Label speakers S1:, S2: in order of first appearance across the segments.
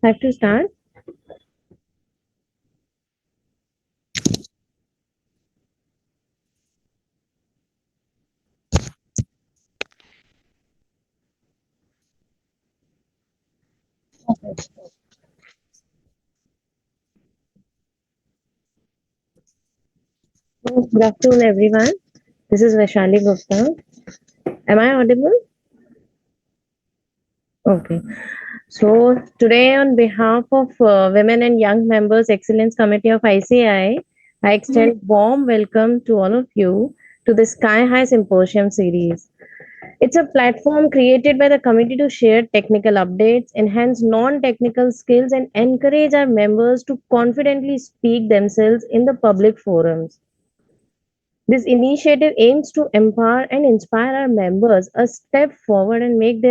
S1: Have to start? So, good afternoon, everyone. This is Vaishali Gupta. Am I audible? Okay. So, today, on behalf of Women and Young Members Excellence Committee of I extend warm welcome to all of you to the Sky High Symposium series. It's a platform created by the committee to share technical updates, enhance non technical skills, and encourage our members to confidently speak themselves in the public forums. This initiative aims to empower and inspire our members a step forward and make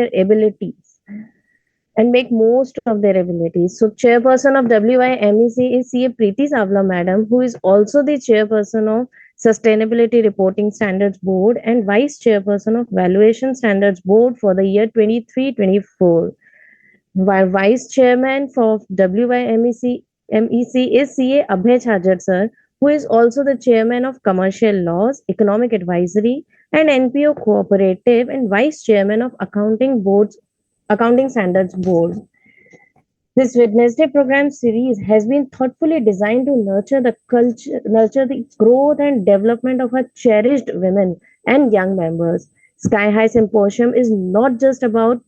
S1: most of their abilities. So, chairperson of WIMEC is CA Preeti Savla Madam, who is also the chairperson of Sustainability Reporting Standards Board and vice chairperson of Valuation Standards Board for the year 23-24. While vice chairman for WIMEC is CA Abhay Chhajar sir, who is also the chairman of Commercial Laws, Economic Advisory, and NPO Cooperative, and vice chairman of Accounting Standards Board. This Wednesday program series has been thoughtfully designed to nurture the growth and development of our cherished women and young members. Sky High Symposium is not just about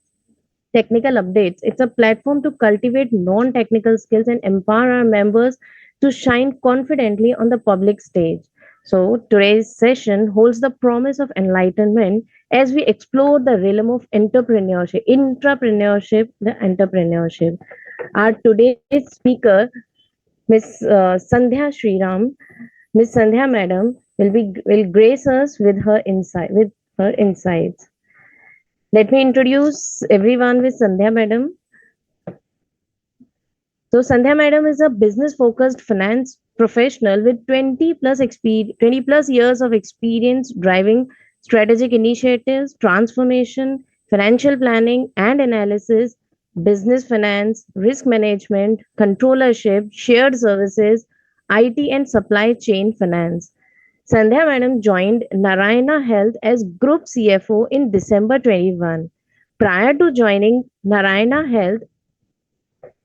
S1: technical updates. It's a platform to cultivate non technical skills and empower our members to shine confidently on the public stage. So, today's session holds the promise of enlightenment as we explore the realm of entrepreneurship. Our today's speaker, Miss Sandhya Sriram, Miss Sandhya Madam, will grace us with her insights. Let me introduce everyone with Sandhya Madam. So Sandhya Madam is a business-focused finance professional with 20 plus years of experience driving strategic initiatives, transformation, financial planning and analysis, business finance, risk management, controllership, shared services, IT and supply chain finance. Sandhya Madam joined Narayana Health as Group CFO in December 21. Prior to joining Narayana Health,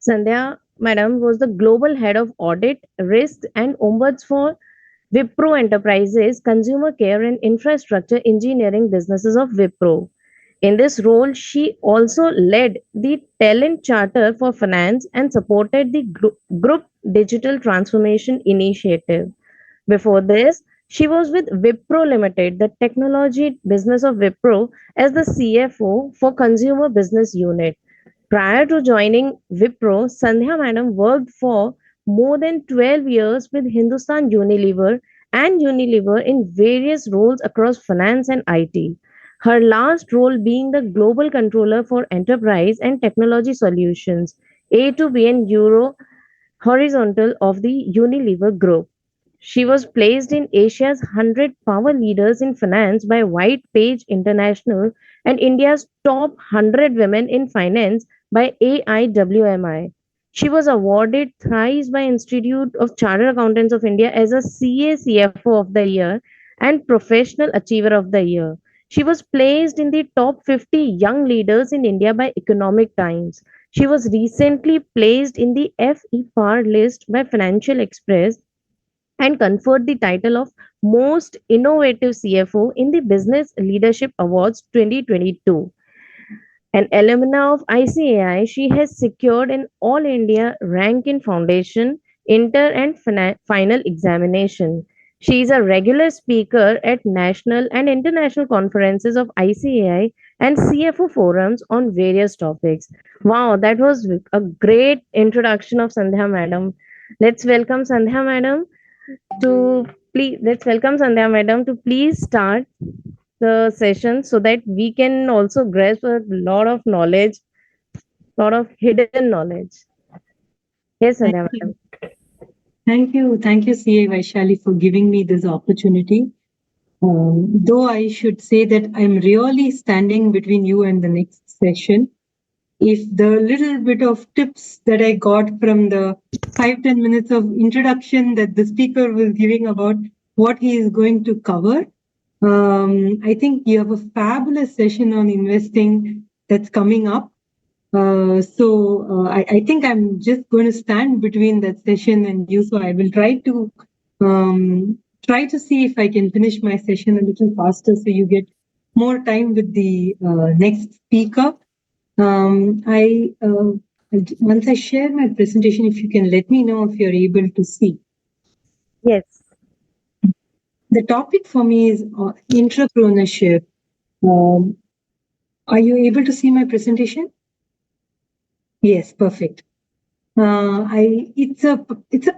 S1: Sandhya Madam was the global head of audit, risk, and ombuds for Wipro Enterprises, consumer care, and infrastructure engineering businesses of Wipro. In this role, she also led the talent charter for finance and supported the group digital transformation initiative. Before this, she was with Wipro Limited, the technology business of Wipro, as the CFO for consumer business unit. Prior to joining Wipro, Sandhya Madam worked for more than 12 years with Hindustan Unilever and Unilever in various roles across finance and IT. Her last role being the Global Controller for Enterprise and Technology Solutions, A2B and Euro Horizontal of the Unilever Group. She was placed in Asia's 100 Power Leaders in Finance by White Page International and India's Top 100 Women in Finance by AIWMI. She was awarded thrice by Institute of Chartered Accountants of India as a CA CFO of the Year and Professional Achiever of the Year. She was placed in the top 50 young leaders in India by Economic Times. She was recently placed in the FEPAR list by Financial Express and conferred the title of Most Innovative CFO in the Business Leadership Awards 2022. An alumna of ICAI, she has secured an All India rank in Foundation, Inter, and Final examination. She is a regular speaker at national and international conferences of ICAI and CFO forums on various topics. Wow, that was a great introduction of Sandhya Madam. Let's welcome Sandhya Madam to please start the session so that we can also grasp a lot of knowledge, lot of hidden knowledge. Yes,
S2: Thank
S1: Sandhya
S2: you.
S1: Madam.
S2: Thank you, CA Vaishali, for giving me this opportunity. Though I should say that I'm really standing between you and the next session. if the little bit of tips that I got from the 5-10 minutes of introduction that the speaker was giving about what he is going to cover, I think you have a fabulous session on investing that's coming up. I think I'm just going to stand between that session and you. So I will try to see if I can finish my session a little faster, so you get more time with the next speaker. Once I share my presentation, if you can let me know if you're able to see.
S1: Yes.
S2: The topic for me is entrepreneurship. Um, are you able to see my presentation? Yes, perfect. It's a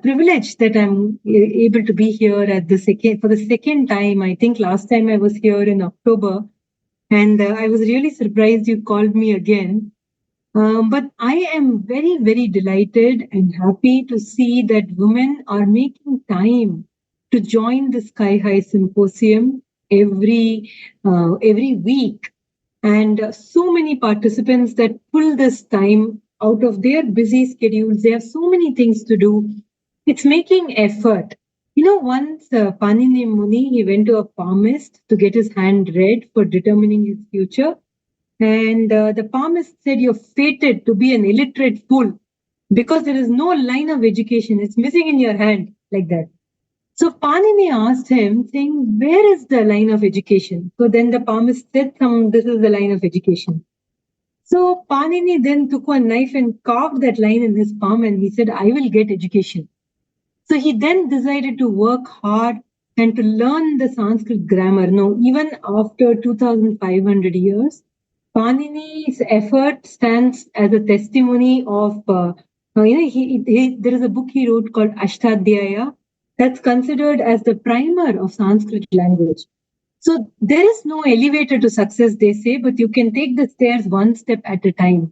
S2: privilege that I'm able to be here at the second for the second time. I think last time I was here in October, and I was really surprised you called me again. But I am very, very delighted and happy to see that women are making time to join the Sky High Symposium every week, and so many participants that pull this time out of their busy schedules. They have so many things to do. It's making effort. Once Panini Muni, he went to a palmist to get his hand read for determining his future. And the palmist said, "You're fated to be an illiterate fool because there is no line of education. It's missing in your hand," like that. So Panini asked him, saying, "Where is the line of education?" So then the palmist said, "This is the line of education." So Panini then took a knife and carved that line in his palm, and he said, "I will get education." So he then decided to work hard and to learn the Sanskrit grammar. Now, even after 2,500 years, Panini's effort stands as a testimony of, there is a book he wrote called Ashtadhyaya that's considered as the primer of Sanskrit language. So there is no elevator to success, they say, but you can take the stairs one step at a time.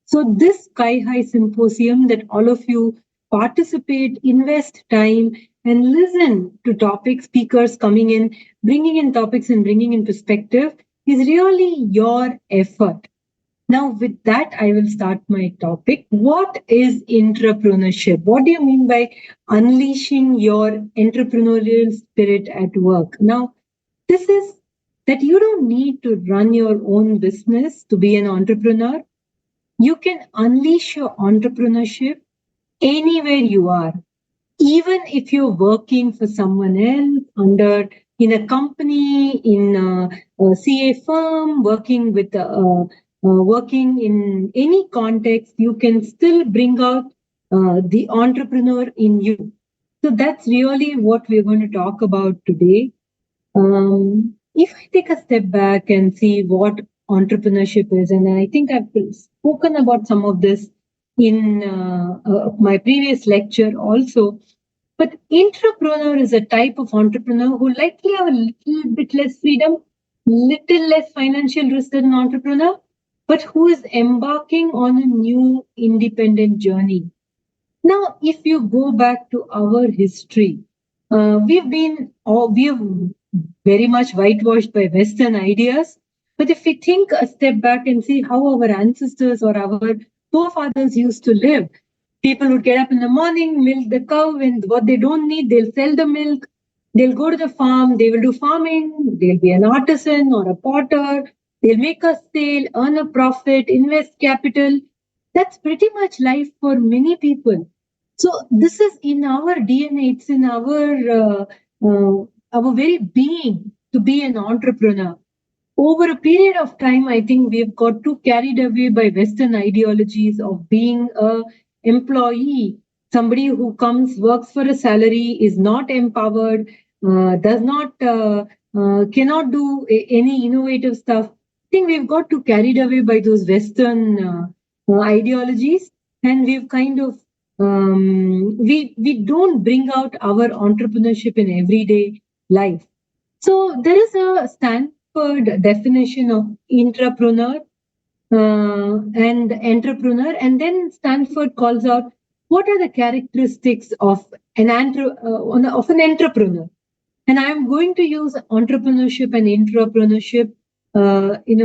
S2: So this Sky High Symposium that all of you participate, invest time, and listen to topic speakers coming in, bringing in topics and bringing in perspective is really your effort. Now, with that, I will start my topic. What is entrepreneurship? What do you mean by unleashing your entrepreneurial spirit at work? Now, this is that you don't need to run your own business to be an entrepreneur. You can unleash your entrepreneurship anywhere you are, even if you're working for someone else in a company, in a CA firm, working in any context, you can still bring out the entrepreneur in you. So that's really what we're going to talk about today. If I take a step back and see what entrepreneurship is, and I think I've spoken about some of this in my previous lecture also, but entrepreneur is a type of entrepreneur who likely have a little bit less freedom, little less financial risk than an entrepreneur, but who is embarking on a new independent journey. Now, if you go back to our history, we have very much whitewashed by Western ideas. But if we think a step back and see how our ancestors or our forefathers used to live, people would get up in the morning, milk the cow, and what they don't need, they'll sell the milk. They'll go to the farm, they will do farming, they'll be an artisan or a potter, they'll make a sale, earn a profit, invest capital. That's pretty much life for many people. So this is in our DNA. It's in our very being to be an entrepreneur. Over a period of time, I think we've got too carried away by Western ideologies of being a employee. Somebody who comes, works for a salary, is not empowered, does not, cannot do any innovative stuff. I think we've got too carried away by those Western ideologies, and we've kind of we don't bring out our entrepreneurship in everyday life. So there is a Stanford definition of intrapreneur and entrepreneur, and then Stanford calls out what are the characteristics of of an entrepreneur. And I'm going to use entrepreneurship and intrapreneurship, in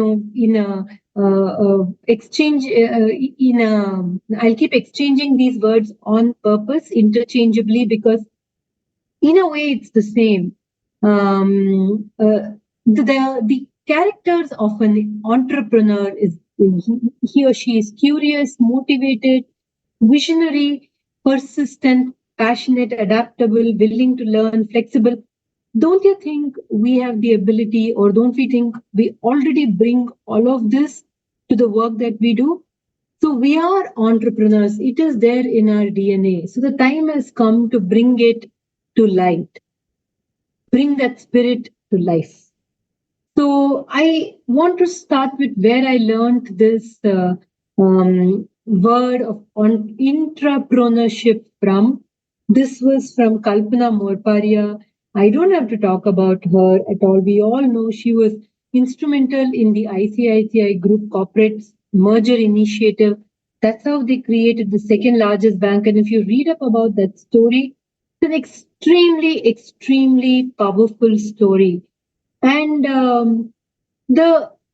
S2: exchange in I'll keep exchanging these words on purpose interchangeably because in a way it's the same. The characters of an entrepreneur is he or she is curious, motivated, visionary, persistent, passionate, adaptable, willing to learn, flexible. Don't you think we have the ability, or don't we think we already bring all of this to the work that we do? So we are entrepreneurs. It is there in our DNA. So the time has come to bring it to light, bring that spirit to life. So I want to start with where I learned this word of on intrapreneurship from. This was from Kalpana Morparia. I don't have to talk about her at all. We all know she was instrumental in the ICICI Group corporate merger initiative. That's how they created the second largest bank. And if you read up about that story, it's an extremely powerful story. And uh,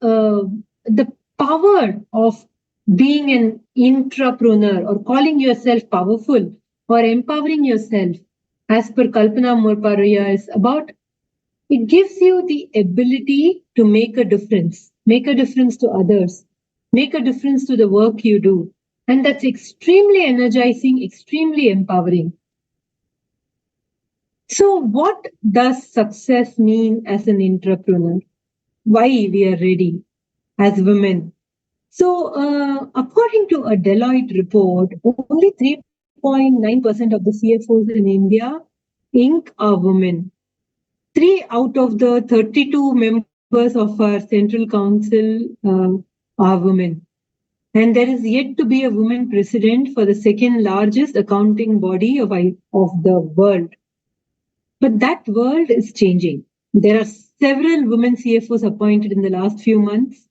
S2: the power of being an intrapreneur or calling yourself powerful or empowering yourself, as per Kalpana Morparia, is about it gives you the ability to make a difference to others, make a difference to the work you do. And that's extremely energizing, extremely empowering. So, what does success mean as an entrepreneur? Why we are ready as women? So, according to a Deloitte report, only 3.9% of the CFOs in India Inc. are women. Three out of the 32 members of our Central Council are women. And there is yet to be a woman president for the second largest accounting body of the world. But that world is changing. There are several women CFOs appointed in the last few months.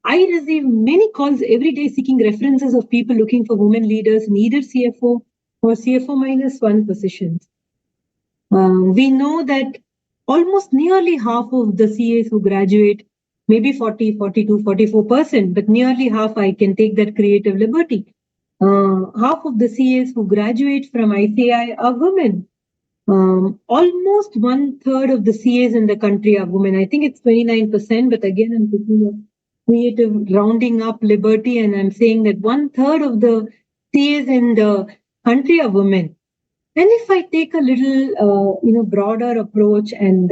S2: I receive many calls every day seeking references of people looking for women leaders in either CFO or CFO minus one positions. We know that almost nearly half of the CAs who graduate, maybe 40, 42, 44%, but nearly half, I can take that creative liberty. Half of the CAs who graduate from ICI are women. Almost one third of the CAs in the country are women. I think it's 29%, but again, I'm taking a creative rounding up liberty and I'm saying that one third of the CAs in the country are women. And if I take a little, broader approach and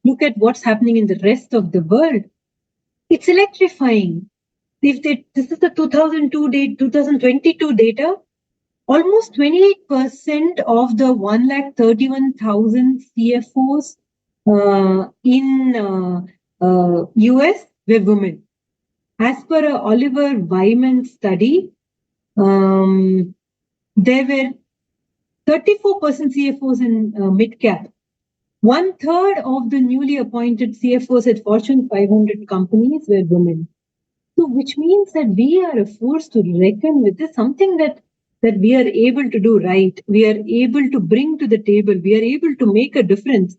S2: look at what's happening in the rest of the world, it's electrifying. This is the 2022 data. Almost 28% of the 131,000 CFOs in US were women. As per a Oliver Wyman study, there were 34% CFOs in mid cap. One third of the newly appointed CFOs at Fortune 500 companies were women. So, which means that we are a force to reckon with. This something that we are able to do right. We are able to bring to the table. We are able to make a difference.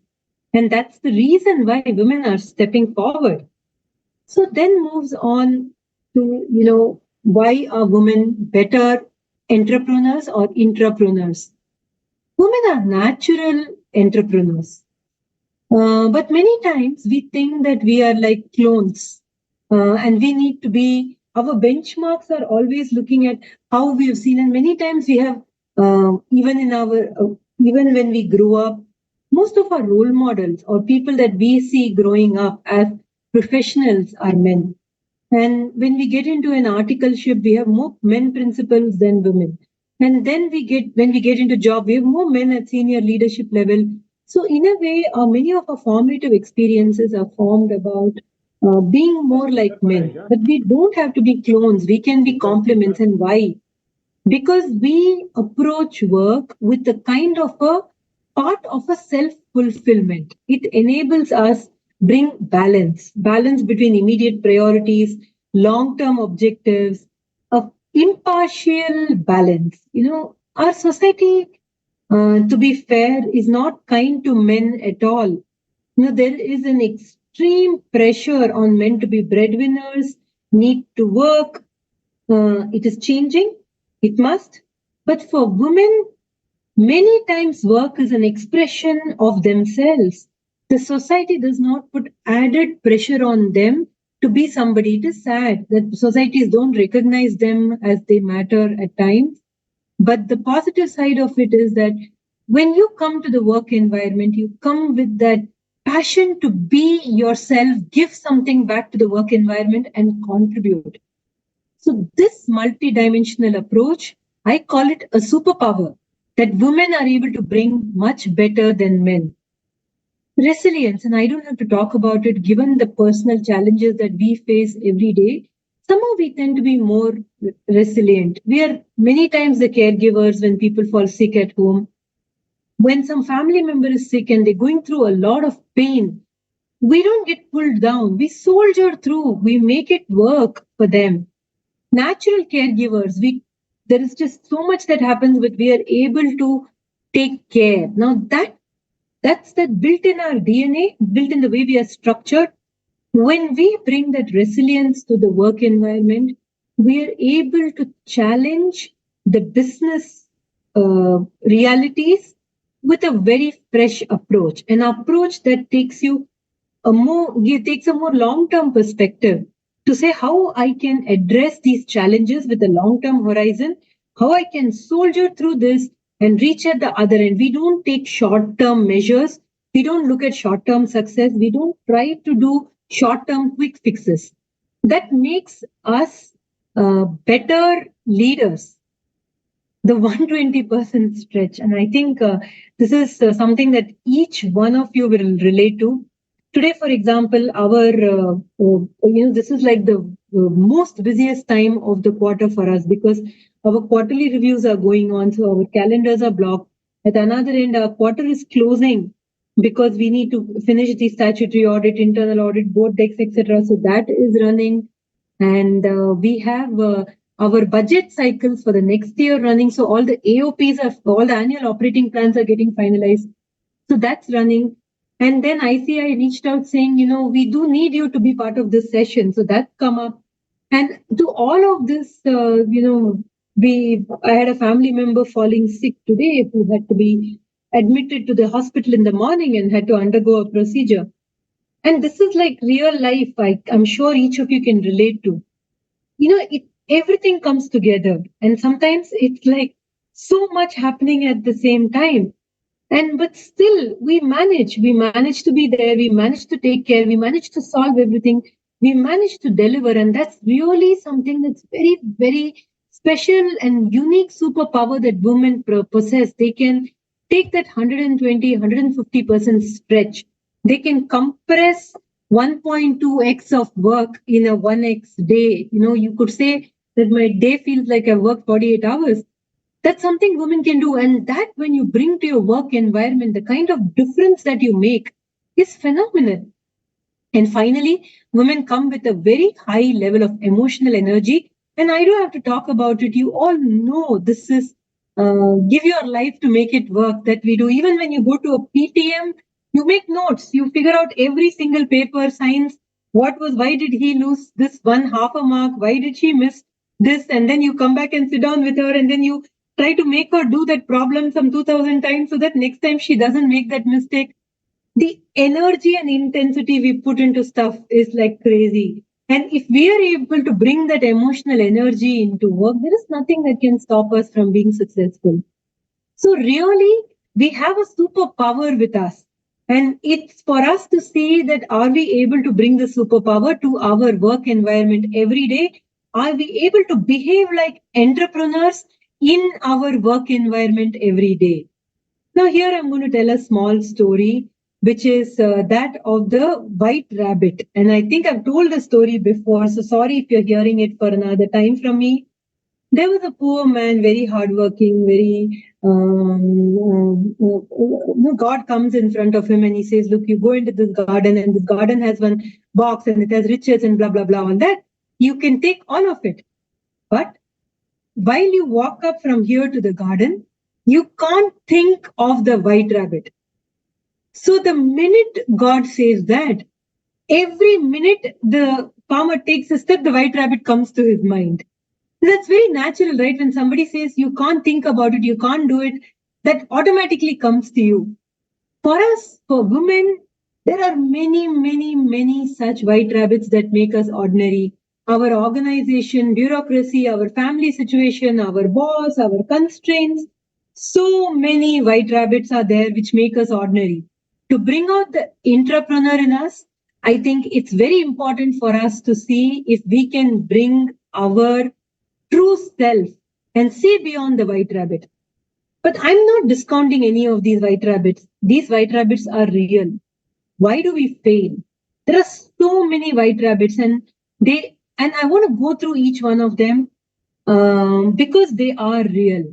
S2: And that's the reason why women are stepping forward. So then moves on to, why are women better entrepreneurs or intrapreneurs? Women are natural entrepreneurs. But many times we think that we are like clones and we need to be, our benchmarks are always looking at how we have seen. And many times we have, even when we grew up, most of our role models or people that we see growing up as professionals are men. And when we get into an articleship, we have more men principals than women. And then when we get into job, we have more men at senior leadership level. So in a way, many of our formative experiences are formed about being more like men. But we don't have to be clones. We can be complements. And why? Because we approach work with a kind of a part of a self-fulfillment. It enables us bring balance between immediate priorities, long-term objectives, a impartial balance. Our society, to be fair, is not kind to men at all. There is an extreme pressure on men to be breadwinners, need to work. It is changing. It must. But for women, many times work is an expression of themselves. The society does not put added pressure on them to be somebody. It is sad that societies don't recognize them as they matter at times. But the positive side of it is that when you come to the work environment, you come with that passion to be yourself, give something back to the work environment and contribute. So, this multidimensional approach, I call it a superpower that women are able to bring much better than men. Resilience, and I don't have to talk about it given the personal challenges that we face every day. Somehow we tend to be more resilient. We are many times the caregivers when people fall sick at home. When some family member is sick and they're going through a lot of pain, we don't get pulled down. We soldier through. We make it work for them. Natural caregivers, we there is just so much that happens, but we are able to take care. Now that's that built in our DNA, built in the way we are structured. When we bring that resilience to the work environment, we are able to challenge the business realities with a very fresh approach, an approach that takes a more long-term perspective to say how I can address these challenges with a long-term horizon, how I can soldier through this and reach at the other end. We don't take short-term measures. We don't look at short-term success. We don't try to do short-term quick fixes. That makes us better leaders, the 120% stretch. And I think this is something that each one of you will relate to. Today, for example, this is like the most busiest time of the quarter for us because our quarterly reviews are going on. So our calendars are blocked. At another end, our quarter is closing because we need to finish the statutory audit, internal audit, board decks, etc. So that is running. And we have our budget cycles for the next year running. So all the AOPs are, all the annual operating plans are getting finalized. So that's running. And then ICI reached out saying, we do need you to be part of this session. So that's come up. And to all of this, I had a family member falling sick today who had to be admitted to the hospital in the morning and had to undergo a procedure. And this is like real life. I'm sure each of you can relate to. Everything comes together. And sometimes it's like so much happening at the same time. And but still we manage to be there, we manage to take care, we manage to solve everything, we manage to deliver. And that's really something that's very, very special and unique superpower that women possess. They can take that 120-150% stretch, they can compress 1.2x of work in a 1x day. You could say that my day feels like I work 48 hours. That's something women can do. And that when you bring to your work environment, the kind of difference that you make is phenomenal. And finally, women come with a very high level of emotional energy. And I don't have to talk about it. You all know this is give your life to make it work that we do. Even when you go to a PTM, you make notes, you figure out every single paper, signs, why did he lose this one half a mark? Why did she miss this? And then you come back and sit down with her and then you try to make her do that problem some 2000 times so that next time she doesn't make that mistake. The energy and intensity we put into stuff is like crazy. And if we are able to bring that emotional energy into work, there is nothing that can stop us from being successful. So, really, we have a superpower with us. And it's for us to see that are we able to bring the superpower to our work environment every day? Are we able to behave like entrepreneurs in our work environment every day? Now, here I'm going to tell a small story, which is that of the white rabbit. And I think I've told the story before, so sorry if you're hearing it for another time from me. There was a poor man, very hardworking, very. God comes in front of him and he says, "Look, you go into this garden, and this garden has one box and it has riches and blah, blah, blah, all that. You can take all of it. But while you walk up from here to the garden, you can't think of the white rabbit." So the minute God says that, every minute the farmer takes a step, the white rabbit comes to his mind. That's very natural, right? When somebody says you can't think about it, you can't do it, that automatically comes to you. For us, for women, there are many, many, many such white rabbits that make us ordinary. Our organization, bureaucracy, our family situation, our boss, our constraints. So many white rabbits are there which make us ordinary. To bring out the entrepreneur in us, I think it's very important for us to see if we can bring our true self and see beyond the white rabbit. But I'm not discounting any of these white rabbits. These white rabbits are real. Why do we fail? There are so many white rabbits, and I want to go through each one of them because they are real.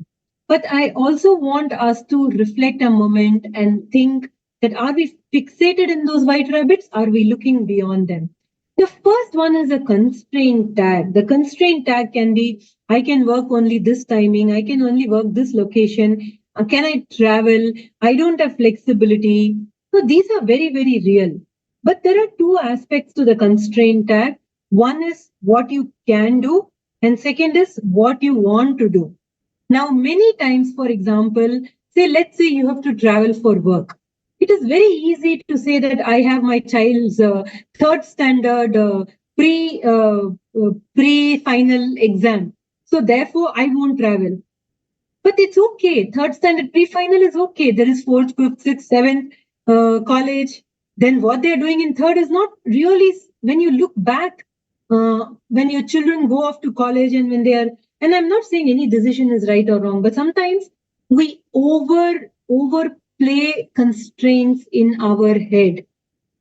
S2: But I also want us to reflect a moment and think that are we fixated in those white rabbits? Are we looking beyond them? The first one is a constraint tag. The constraint tag can be I can work only this timing, I can only work this location, can I travel? I don't have flexibility. So these are very, very real. But there are two aspects to the constraint tag. One is what you can do, and second is what you want to do. Now, many times, for example, let's say you have to travel for work. It is very easy to say that I have my child's third standard pre final exam. So therefore, I won't travel. But it's okay. Third standard pre-final is okay. There is fourth, fifth, sixth, seventh college. Then what they're doing in third is not really, when you look back, when your children go off to college and when they are, and I'm not saying any decision is right or wrong, but sometimes we overplay constraints in our head.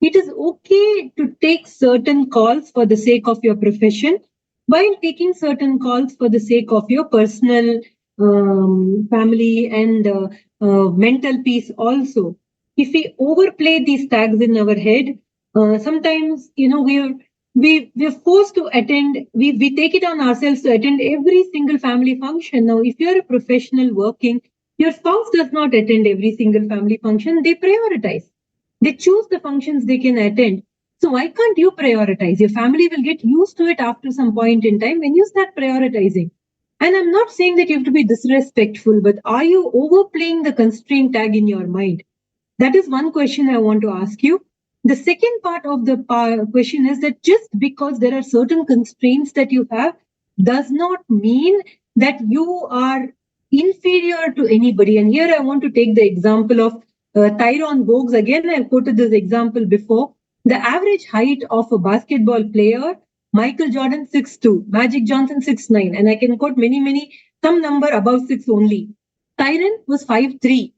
S2: It is okay to take certain calls for the sake of your profession while taking certain calls for the sake of your personal family and mental peace also. If we overplay these tags in our head, sometimes we're forced to attend. We take it on ourselves to attend every single family function. Now, if you're a professional working, your spouse does not attend every single family function. They prioritize. They choose the functions they can attend. So why can't you prioritize? Your family will get used to it after some point in time when you start prioritizing. And I'm not saying that you have to be disrespectful, but are you overplaying the constraint tag in your mind? That is one question I want to ask you. The second part of the question is that just because there are certain constraints that you have does not mean that you are inferior to anybody. And here I want to take the example of Tyrone Bogues. Again, I've quoted this example before. The average height of a basketball player, Michael Jordan 6'2", Magic Johnson 6'9", and I can quote many, some number above 6 only. Tyron was 5'3".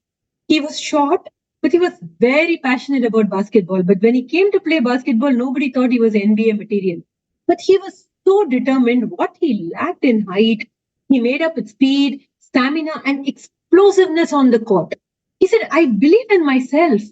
S2: He was short, but he was very passionate about basketball. But when he came to play basketball, nobody thought he was NBA material. But he was so determined. What he lacked in height, he made up with speed, stamina, and explosiveness on the court. He said, I believe in myself.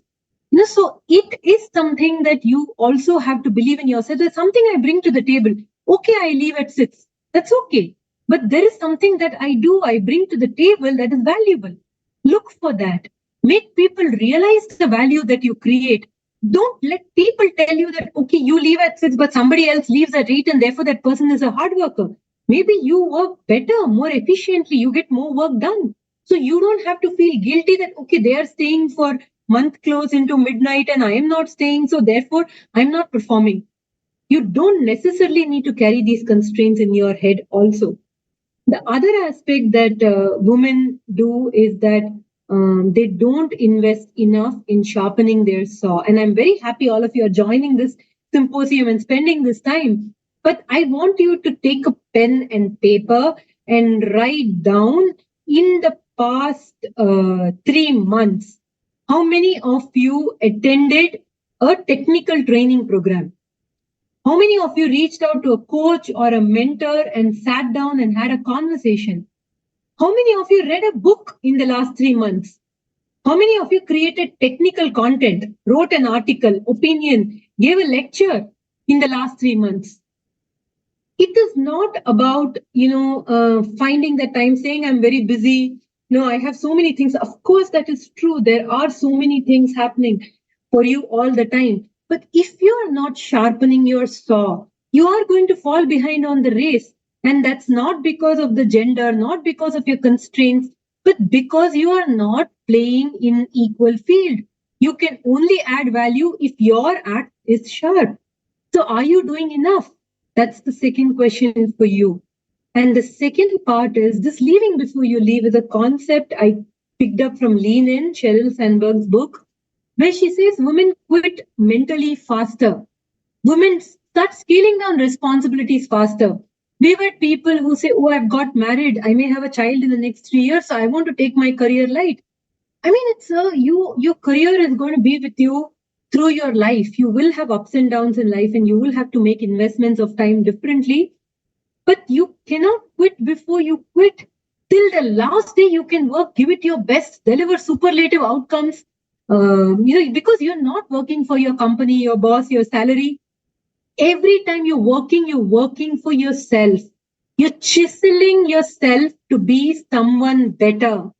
S2: So it is something that you also have to believe in yourself. There's something I bring to the table. Okay, I leave at 6. That's okay. But there is something that I bring to the table that is valuable. Look for that. Make people realize the value that you create. Don't let people tell you that, okay, you leave at 6, but somebody else leaves at 8, and therefore that person is a hard worker. Maybe you work better, more efficiently, you get more work done. So you don't have to feel guilty that, okay, they are staying for month close into midnight and I am not staying, so therefore I'm not performing. You don't necessarily need to carry these constraints in your head also. The other aspect that women do is that they don't invest enough in sharpening their saw. And I'm very happy all of you are joining this symposium and spending this time. But I want you to take a pen and paper and write down in the past 3 months, how many of you attended a technical training program? How many of you reached out to a coach or a mentor and sat down and had a conversation? How many of you read a book in the last 3 months? How many of you created technical content, wrote an article, opinion, gave a lecture in the last 3 months? It is not about, finding the time, saying I'm very busy. No, I have so many things. Of course, that is true. There are so many things happening for you all the time. But if you are not sharpening your saw, you are going to fall behind on the race. And that's not because of the gender, not because of your constraints, but because you are not playing in equal field. You can only add value if your act is sharp. So are you doing enough? That's the second question for you. And the second part is this: leaving before you leave is a concept I picked up from Lean In, Sheryl Sandberg's book, where she says women quit mentally faster. Women start scaling down responsibilities faster. We've had people who say, "Oh, I've got married. I may have a child in the next 3 years, so I want to take my career light." I mean, it's your career is going to be with you through your life. You will have ups and downs in life, and you will have to make investments of time differently. But you cannot quit before you quit. Till the last day, you can work, give it your best, deliver superlative outcomes. Because you're not working for your company, your boss, your salary. Every time you're working for yourself. You're chiseling yourself to be someone better,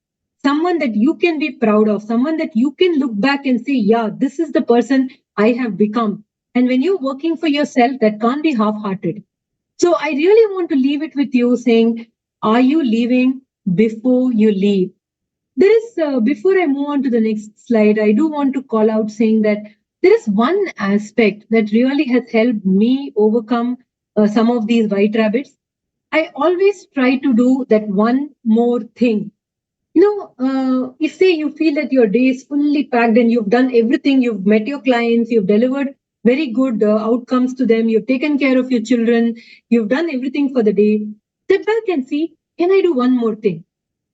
S2: someone that you can be proud of, someone that you can look back and say, yeah, this is the person I have become. And when you're working for yourself, that can't be half hearted. So I really want to leave it with you saying, are you leaving before you leave? There is, before I move on to the next slide, I do want to call out saying that there is one aspect that really has helped me overcome some of these white rabbits. I always try to do that one more thing. If say you feel that your day is fully packed and you've done everything, you've met your clients, you've delivered very good outcomes to them, you've taken care of your children, you've done everything for the day, step back and see, can I do one more thing?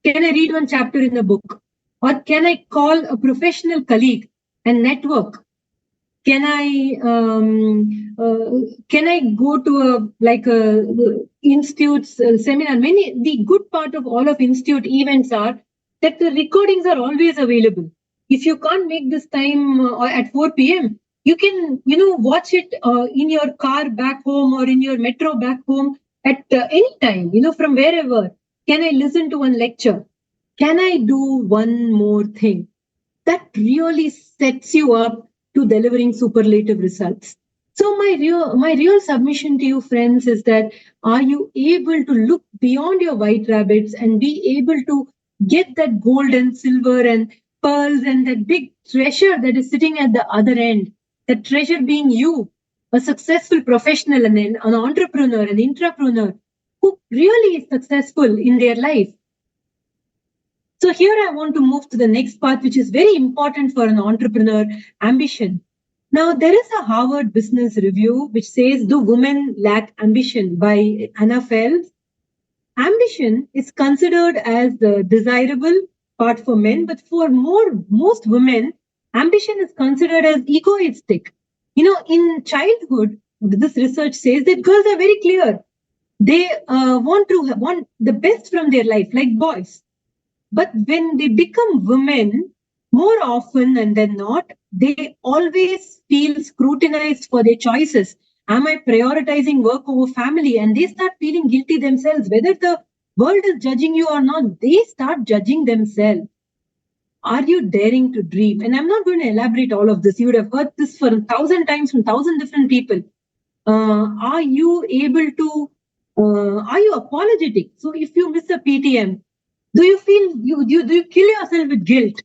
S2: Can I read one chapter in a book? Or can I call a professional colleague and network? Can I go to a like a institute's seminar? Many the good part of all of institute events are that the recordings are always available. If you can't make this time or at 4 p.m., you can watch it in your car back home or in your metro back home at any time, from wherever. Can I listen to one lecture? Can I do one more thing? That really sets you up to delivering superlative results. So my real submission to you, friends, is that are you able to look beyond your white rabbits and be able to get that gold and silver and pearls and that big treasure that is sitting at the other end? The treasure being you, a successful professional and an entrepreneur, an intrapreneur who really is successful in their life. So here I want to move to the next part, which is very important for an entrepreneur: ambition. Now, there is a Harvard Business Review which says, "Do women lack ambition?" by Anna Phelps. Ambition is considered as the desirable part for men, but for most women, ambition is considered as egoistic. In childhood, this research says that girls are very clear. They want the best from their life, like boys. But when they become women, more often and than not, they always feel scrutinized for their choices. Am I prioritizing work over family? And they start feeling guilty themselves. Whether the world is judging you or not, they start judging themselves. Are you daring to dream? And I'm not going to elaborate all of this. You would have heard this for 1,000 times from 1,000 different people. Are you able to, are you apologetic? So if you miss a PTM, do you feel do you kill yourself with guilt?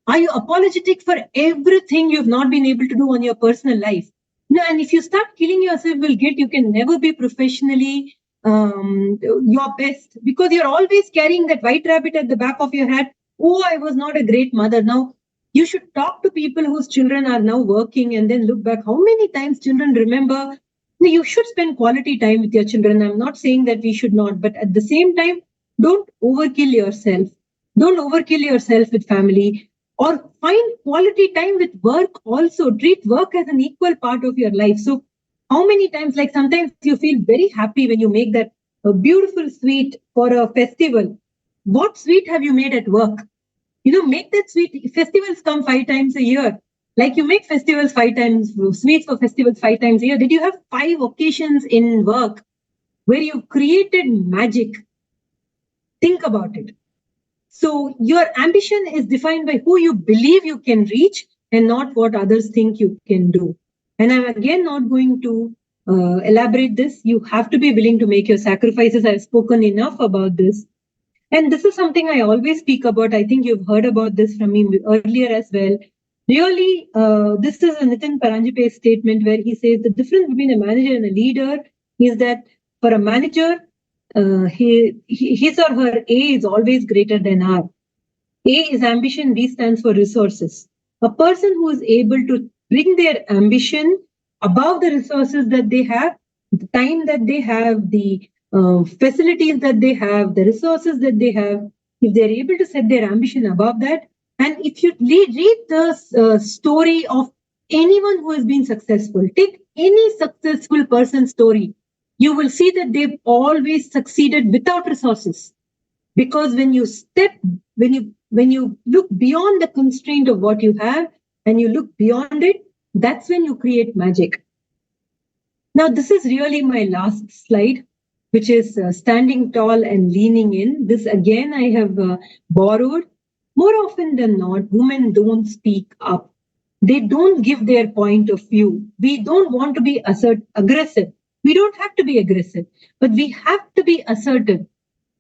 S2: Are you apologetic for everything you've not been able to do on your personal life? And if you start killing yourself with guilt, you can never be professionally your best, because you're always carrying that white rabbit at the back of your head. Oh, I was not a great mother. Now, you should talk to people whose children are now working and then look back. How many times children remember? You should spend quality time with your children. I'm not saying that we should not, but at the same time, don't overkill yourself. Don't overkill yourself with family, or find quality time with work also. Treat work as an equal part of your life. So, how many times, like sometimes you feel very happy when you make that beautiful sweet for a festival. What sweet have you made at work? Make that sweet. Festivals come 5 times a year. Like you make festivals 5 times, sweets for festivals 5 times a year. Did you have 5 occasions in work where you created magic? Think about it. So your ambition is defined by who you believe you can reach and not what others think you can do. And I'm again not going to elaborate this, you have to be willing to make your sacrifices. I've spoken enough about this. And this is something I always speak about. I think you've heard about this from me earlier as well. Really, this is a Nitin Paranjape's statement where he says the difference between a manager and a leader is that for a manager, his or her A is always greater than R. A is ambition, B stands for resources. A person who is able to bring their ambition above the resources that they have, the time that they have, the facilities that they have, the resources that they have, if they're able to set their ambition above that, and if you read the story of anyone who has been successful, take any successful person's story, you will see that they've always succeeded without resources. Because when you look beyond the constraint of what you have and you look beyond it, that's when you create magic. Now, this is really my last slide, which is standing tall and leaning in. This again I have borrowed. More often than not, women don't speak up. They don't give their point of view. We don't want to be aggressive. We don't have to be aggressive, but we have to be assertive.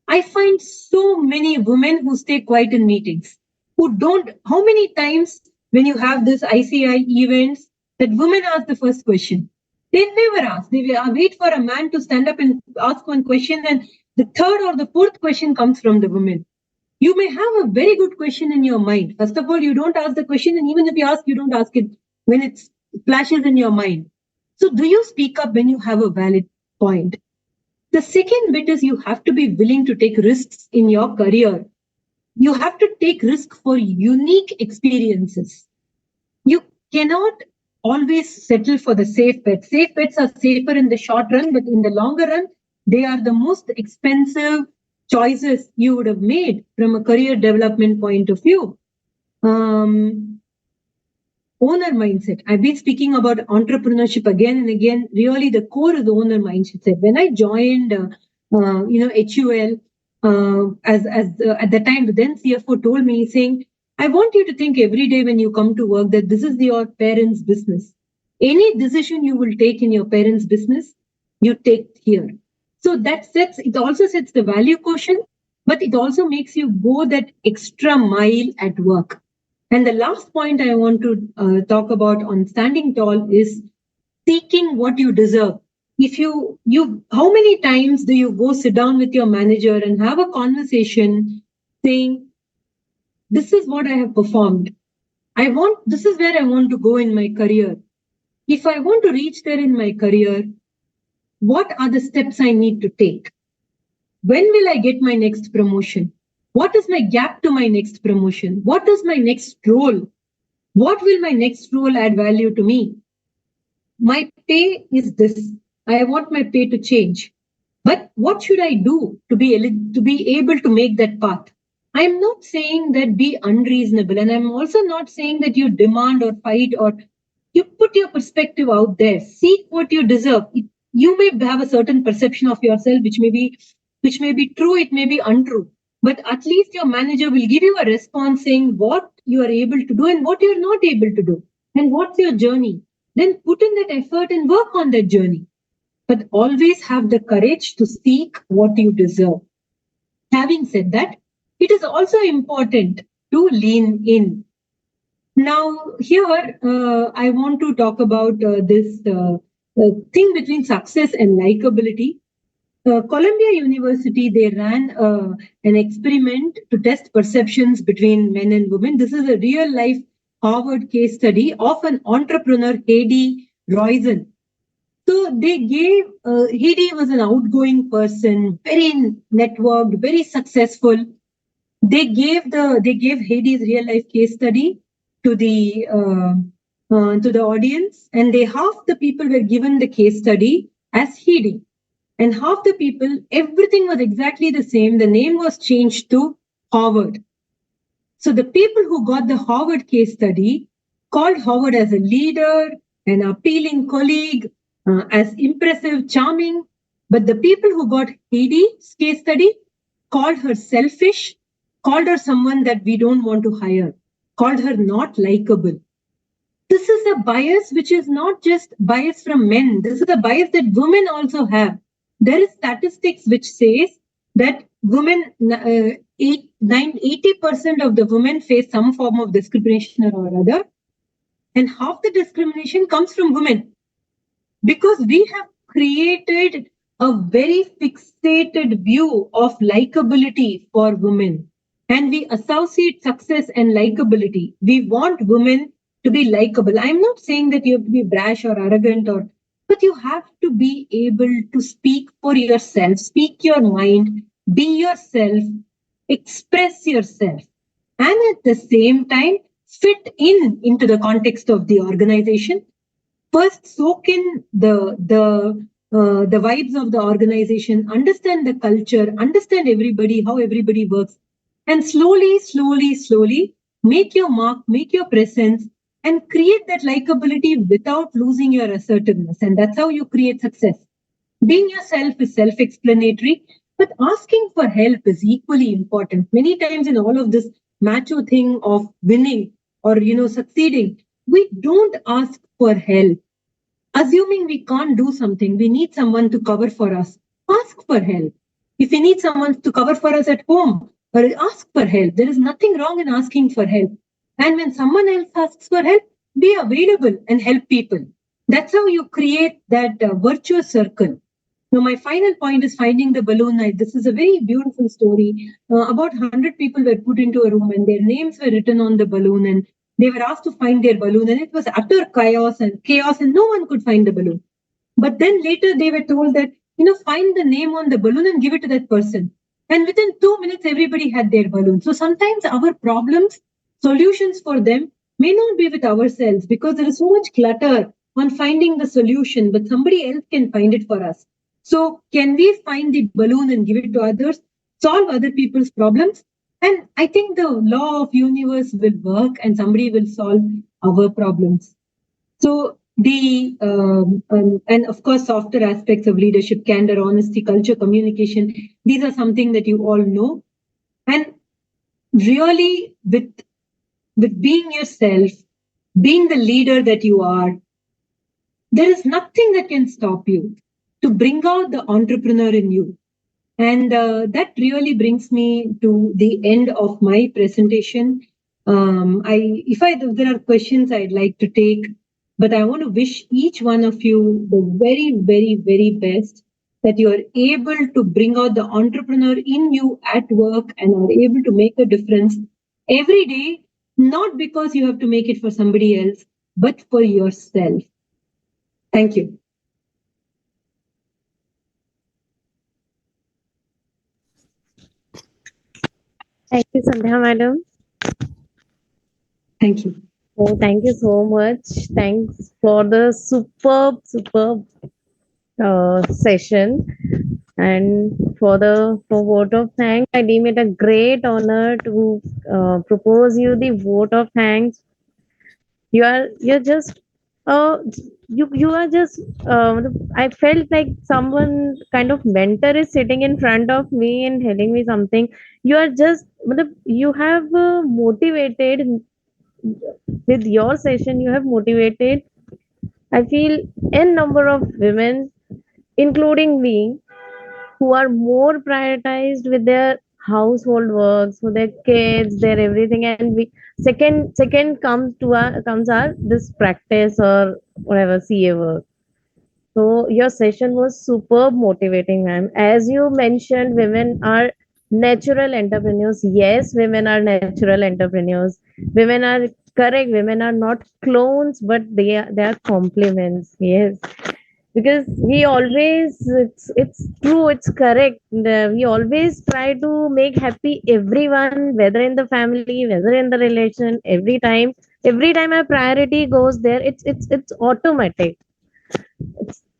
S2: I find so many women who stay quiet in meetings, who don't. How many times when you have this ICI events that women ask the first question? They never ask. They wait for a man to stand up and ask one question, and the third or the fourth question comes from the woman. You may have a very good question in your mind. First of all, you don't ask the question, and even if you ask, you don't ask it when it flashes in your mind. So, do you speak up when you have a valid point? The second bit is you have to be willing to take risks in your career. You have to take risk for unique experiences. You cannot always settle for the safe bets. Safe bets are safer in the short run, but in the longer run, they are the most expensive choices you would have made from a career development point of view. Owner mindset. I've been speaking about entrepreneurship again and again. Really, the core is the owner mindset. When I joined, HUL, at the time, the then CFO told me, saying, "I want you to think every day when you come to work that this is your parents' business. Any decision you will take in your parents' business, you take here." So it also sets the value quotient, but it also makes you go that extra mile at work. And the last point I want to talk about on standing tall is seeking what you deserve. If how many times do you go sit down with your manager and have a conversation saying, "This is what I have performed. This is where I want to go in my career. If I want to reach there in my career, what are the steps I need to take? When will I get my next promotion? What is my gap to my next promotion? What is my next role? What will my next role add value to me? My pay is this. I want my pay to change. But what should I do to be able to make that path?" I'm not saying that be unreasonable, and I'm also not saying that you demand or fight or you put your perspective out there. Seek what you deserve. You may have a certain perception of yourself, which may be true, it may be untrue. But at least your manager will give you a response saying what you are able to do and what you're not able to do. And what's your journey? Then put in that effort and work on that journey. But always have the courage to seek what you deserve. Having said that, it is also important to lean in. Now, here I want to talk about this thing between success and likability. Columbia University, they ran an experiment to test perceptions between men and women. This is a real life Harvard case study of an entrepreneur, Hedy Roizen. So they gave, Hedy was an outgoing person, very networked, very successful. They gave Hedy's real life case study to the audience, and half the people were given the case study as Hedy. And half the people, everything was exactly the same. The name was changed to Howard. So the people who got the Howard case study called Howard as a leader, an appealing colleague, as impressive, charming. But the people who got Hedy's case study called her selfish, called her someone that we don't want to hire, called her not likable. This is a bias which is not just bias from men. This is a bias that women also have. There is statistics which says that women, 80% of the women face some form of discrimination or other, and half the discrimination comes from women because we have created a very fixated view of likability for women, and we associate success and likability. We want women to be likable. I'm not saying that you have to be brash or arrogant, or but you have to be able to speak for yourself, speak your mind, be yourself, express yourself, and at the same time fit in into the context of the organization. First soak in the vibes of the organization, understand the culture, understand everybody, how everybody works, and slowly make your mark, make your presence, and create that likability without losing your assertiveness. And that's how you create success. Being yourself is self-explanatory, but asking for help is equally important. Many times in all of this macho thing of winning or succeeding, we don't ask for help. Assuming we can't do something, we need someone to cover for us. Ask for help. If we need someone to cover for us at home, or ask for help. There is nothing wrong in asking for help. And when someone else asks for help, be available and help people. That's how you create that virtuous circle. Now, my final point is finding the balloon. This is a very beautiful story. About 100 people were put into a room and their names were written on the balloon, and they were asked to find their balloon, and it was utter chaos, and no one could find the balloon. But then later they were told that, find the name on the balloon and give it to that person. And within 2 minutes, everybody had their balloon. So sometimes our problems, solutions for them may not be with ourselves because there is so much clutter on finding the solution, but somebody else can find it for us. So can we find the balloon and give it to others, solve other people's problems? And I think the law of universe will work and somebody will solve our problems. So and of course, softer aspects of leadership, candor, honesty, culture, communication. These are something that you all know. And really, with being yourself, being the leader that you are, there is nothing that can stop you to bring out the entrepreneur in you. And that really brings me to the end of my presentation. If there are questions I'd like to take, but I want to wish each one of you the very, very, very best, that you are able to bring out the entrepreneur in you at work and are able to make a difference every day, not because you have to make it for somebody else, but for yourself. Thank you.
S1: Thank you, Sandhya madam.
S2: Thank you.
S1: Oh, thank you so much. Thanks for the superb session. And for vote of thanks, I deem it a great honor to propose you the vote of thanks. You're just uh you are just I felt like someone kind of mentor is sitting in front of me and telling me something. You are just you have motivated with your session. You have motivated, I feel, n number of women, including me, who are more prioritized with their household works, for their kids, their everything. And we second comes our this practice or whatever CA work. So your session was superb motivating, ma'am. As you mentioned, women are natural entrepreneurs. Yes, women are natural entrepreneurs. Women are correct. Women are not clones, but they are complements. Yes, because we always it's true, it's correct. We always try to make happy everyone, whether in the family, whether in the relation. Every time our priority goes there, it's automatic,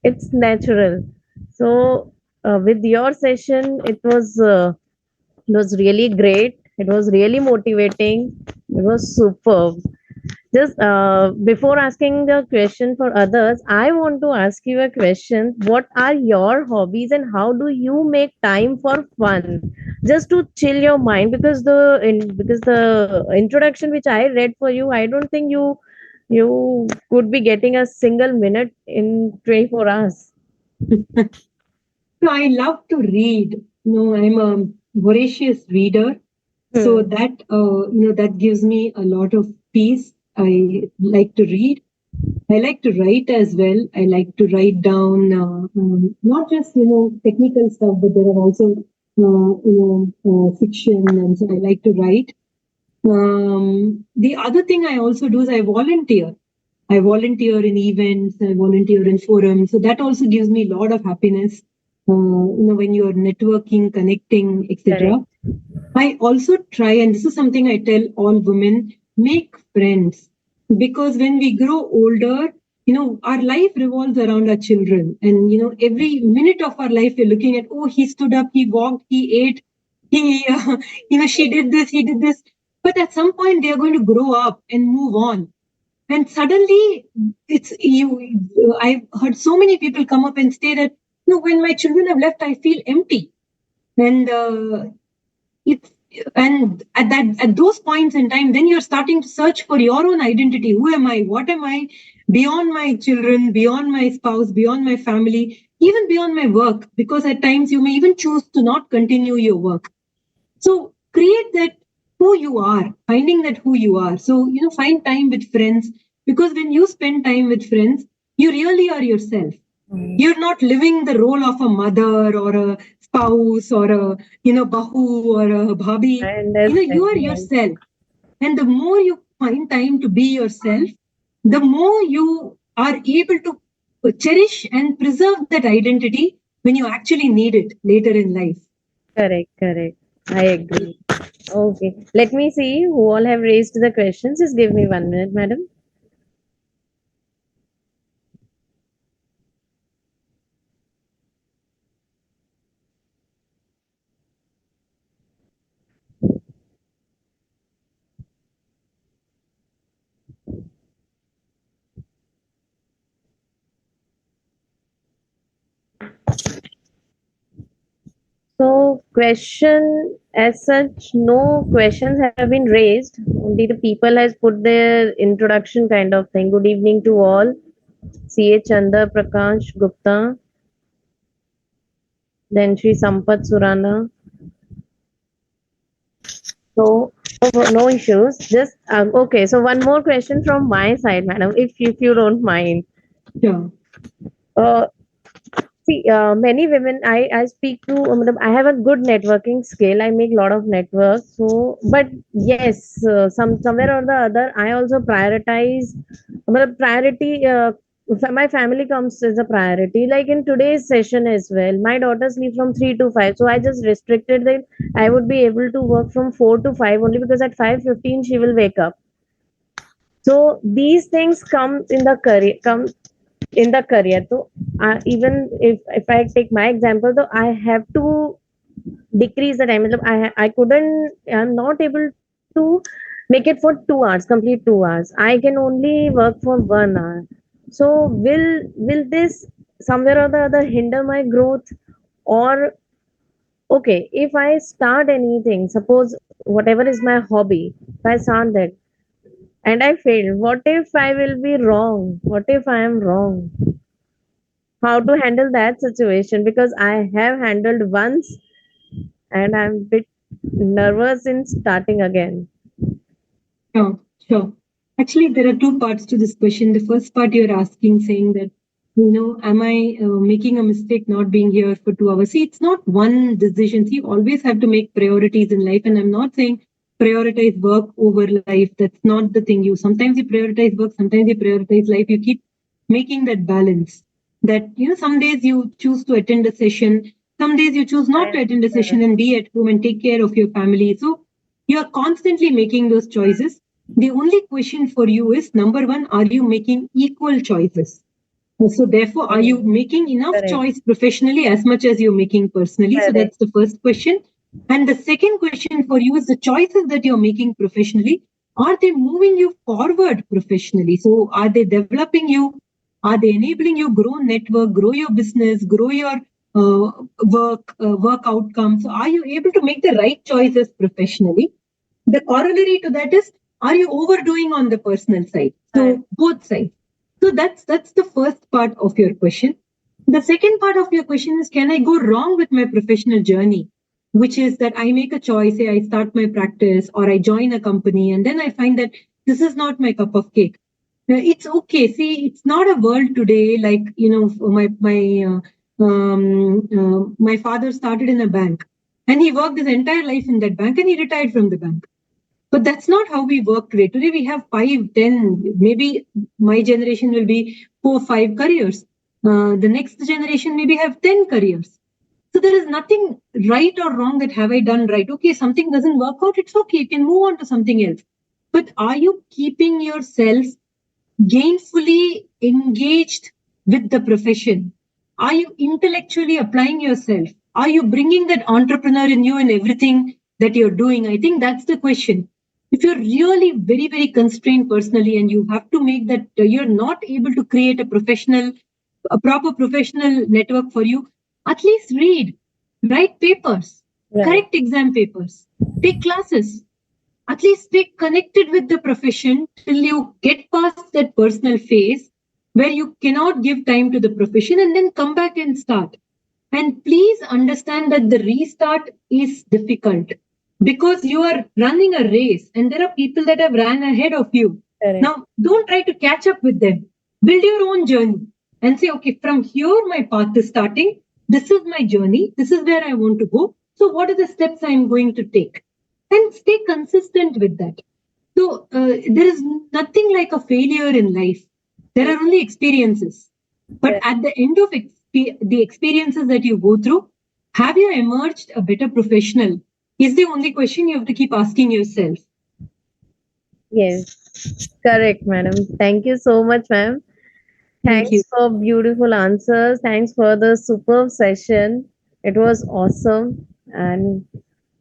S1: it's natural. So with your session, it was really great, it was really motivating, it was superb. Just before asking the question for others, I want to ask you a question. What are your hobbies and how do you make time for fun? Just to chill your mind, because the introduction which I read for you, I don't think you You could be getting a single minute in 24 hours.
S2: So I love to read. I'm a voracious reader, so
S1: Hmm.
S2: that that gives me a lot of peace. I like to read. I like to write as well. I like to write down not just technical stuff, but there are also fiction, and so I like to write. The other thing I also do is I volunteer. I volunteer in events, I volunteer in forums. So that also gives me a lot of happiness. When you're networking, connecting,
S1: Correct.
S2: etc. I also try, and this is something I tell all women, make friends. Because when we grow older, our life revolves around our children. And, every minute of our life, we're looking at, oh, he stood up, he walked, he ate, she did this, he did this. But at some point, they are going to grow up and move on. And suddenly, it's you. I've heard so many people come up and say that, when my children have left, I feel empty. And it's and at those points in time, then you're starting to search for your own identity. Who am I? What am I? Beyond my children, beyond my spouse, beyond my family, even beyond my work. Because at times you may even choose to not continue your work. So create that who you are, finding that who you are. So, find time with friends, because when you spend time with friends, you really are yourself.
S1: Hmm.
S2: You're not living the role of a mother or a spouse or a, bahu or a bhabi.
S1: I
S2: You
S1: understand.
S2: are
S1: Yes.
S2: yourself. And the more you find time to be yourself, the more you are able to cherish and preserve that identity when you actually need it later in life.
S1: Correct. Correct. I agree. Okay. Let me see who all have raised the questions. Just give me 1 minute, madam. So, question as such, no questions have been raised. Only the people has put their introduction kind of thing. Good evening to all. C.A. Chandra Prakash Gupta, then Sri Sampat Surana. So, no issues. Just okay. So, one more question from my side, madam, if you don't mind.
S2: Sure.
S1: Uh, See, many women I speak to, I have a good networking skill. I make a lot of network. So, but yes, somewhere or the other, I also prioritize. Priority. My family comes as a priority. Like in today's session as well, my daughter sleeps from 3 to 5, so I just restricted that I would be able to work from 4 to 5 only because at 5:15 she will wake up. So these things come in the career. So even if I take my example, though I have to decrease the time. I couldn't. I'm not able to make it for 2 hours, complete 2 hours. I can only work for 1 hour. So will this somewhere or the other hinder my growth? Or okay, if I start anything, suppose whatever is my hobby, if I start that and I fail, what if I will be wrong? What if I am wrong? How to handle that situation, because I have handled once and I'm a bit nervous in starting again.
S2: Sure, sure. Actually, there are two parts to this question. The first part you're asking, saying that, am I making a mistake not being here for 2 hours? See, it's not one decision. See, you always have to make priorities in life. And I'm not saying prioritize work over life. That's not the thing. Sometimes you prioritize work, sometimes you prioritize life. You keep making that balance. That, some days you choose to attend a session, some days you choose not to attend a session and be at home and take care of your family. So you are constantly making those choices. The only question for you is number one, are you making equal choices? So, therefore, are you
S1: Hmm.
S2: making enough
S1: Correct.
S2: choice professionally as much as you're making personally? So,
S1: Correct.
S2: that's the first question. And the second question for you is the choices that you're making professionally, are they moving you forward professionally? So, are they developing you? Are they enabling you grow network, grow your business, grow your work outcomes? So, are you able to make the right choices professionally? The corollary to that is, are you overdoing on the personal side?
S1: Right.
S2: So both sides. So that's the first part of your question. The second part of your question is, can I go wrong with my professional journey? Which is that I make a choice, say I start my practice or I join a company, and then I find that this is not my cup of cake. It's okay. See, it's not a world today like, my father started in a bank and he worked his entire life in that bank and he retired from the bank. But that's not how we work today. Today we have 5, 10, maybe my generation will be 4, 5 careers. The next generation maybe have 10 careers. So there is nothing right or wrong that have I done right. Okay, something doesn't work out, it's okay. You can move on to something else. But are you keeping yourself gainfully engaged with the profession? Are you intellectually applying yourself? Are you bringing that entrepreneur in you in everything that you're doing? I think that's the question. If you're really very, very constrained personally and you have to make that, you're not able to create a proper professional network for you, at least read, write papers,
S1: Right.
S2: correct exam papers, take classes, at least stay connected with the profession till you get past that personal phase where you cannot give time to the profession and then come back and start. And please understand that the restart is difficult because you are running a race and there are people that have ran ahead of you.
S1: Correct.
S2: Now, don't try to catch up with them. Build your own journey and say, okay, from here my path is starting. This is my journey. This is where I want to go. So, what are the steps I'm going to take? And stay consistent with that. So, there is nothing like a failure in life. There are only experiences. But
S1: Correct.
S2: at the end of the experiences that you go through, have you emerged a better professional? Is the only question you have to keep asking yourself.
S1: Yes. Correct, madam. Thank you so much, ma'am.
S2: Thank you.
S1: Thanks for beautiful answers. Thanks for the superb session. It was awesome and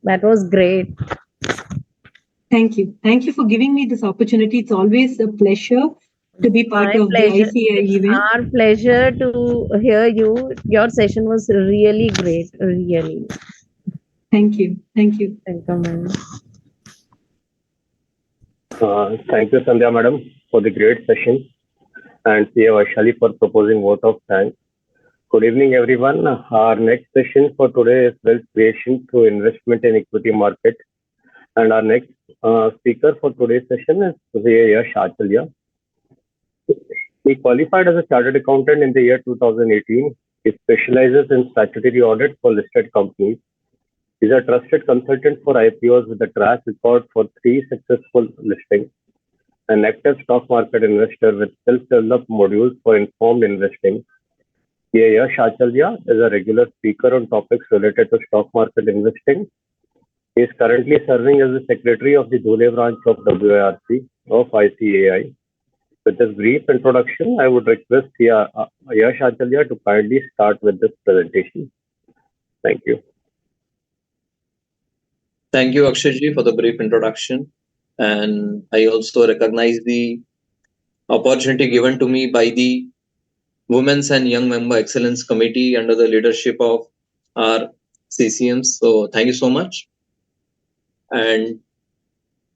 S1: that was great.
S2: Thank you. Thank you for giving me this opportunity. It's always a pleasure to be part
S1: My
S2: of the
S1: pleasure.
S2: ICI
S1: It's
S2: event.
S1: our pleasure to hear you. Your session was really great. Really.
S2: Thank you. Thank you.
S1: Welcome, ma'am.
S3: Thank you, Sandhya Madam, for the great session, and CA Vaishali for proposing vote of thanks. Good evening, everyone. Our next session for today is wealth creation through investment in equity market, and our next speaker for today's session is CA Yash Achalya. He qualified as a chartered accountant in the year 2018. He specializes in statutory audit for listed companies. He's a trusted consultant for IPOs with a track record for 3 successful listings. An active stock market investor with self-developed modules for informed investing. Yash Achalya is a regular speaker on topics related to stock market investing. He is currently serving as the secretary of the Dhule branch of WIRC of ICAI. With this brief introduction, I would request Yash Achalya to kindly start with this presentation. Thank you.
S4: Thank you, Akshayji, for the brief introduction. And I also recognize the opportunity given to me by the Women's and Young Member Excellence Committee under the leadership of our CCMs. So thank you so much. And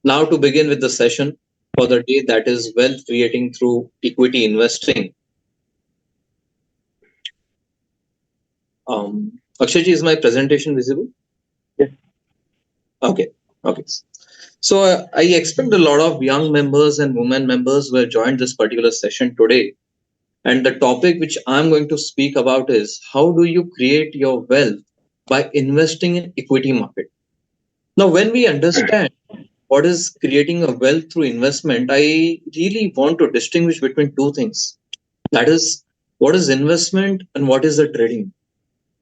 S4: now to begin with the session for the day, that is wealth creating through equity investing. Akshayji, is my presentation visible?
S3: Yes.
S4: Okay. So I expect a lot of young members and women members who have joined this particular session today. And the topic which I'm going to speak about is how do you create your wealth by investing in equity market? Now, when we understand what is creating a wealth through investment, I really want to distinguish between two things. That is, what is investment and what is the trading?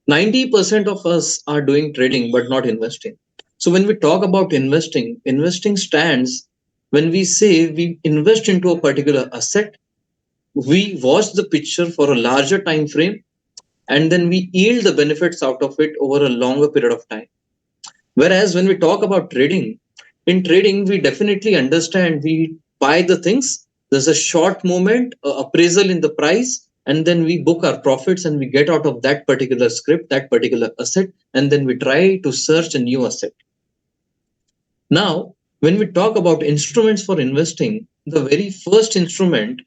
S4: 90% of us are doing trading but not investing. So when we talk about investing, investing stands when we say we invest into a particular asset, we watch the picture for a larger time frame, and then we yield the benefits out of it over a longer period of time. Whereas when we talk about trading, in trading, we definitely understand we buy the things, there's a short moment, appraisal in the price, and then we book our profits and we get out of that particular script, that particular asset, and then we try to search a new asset. Now, when we talk about instruments for investing, the very first instrument.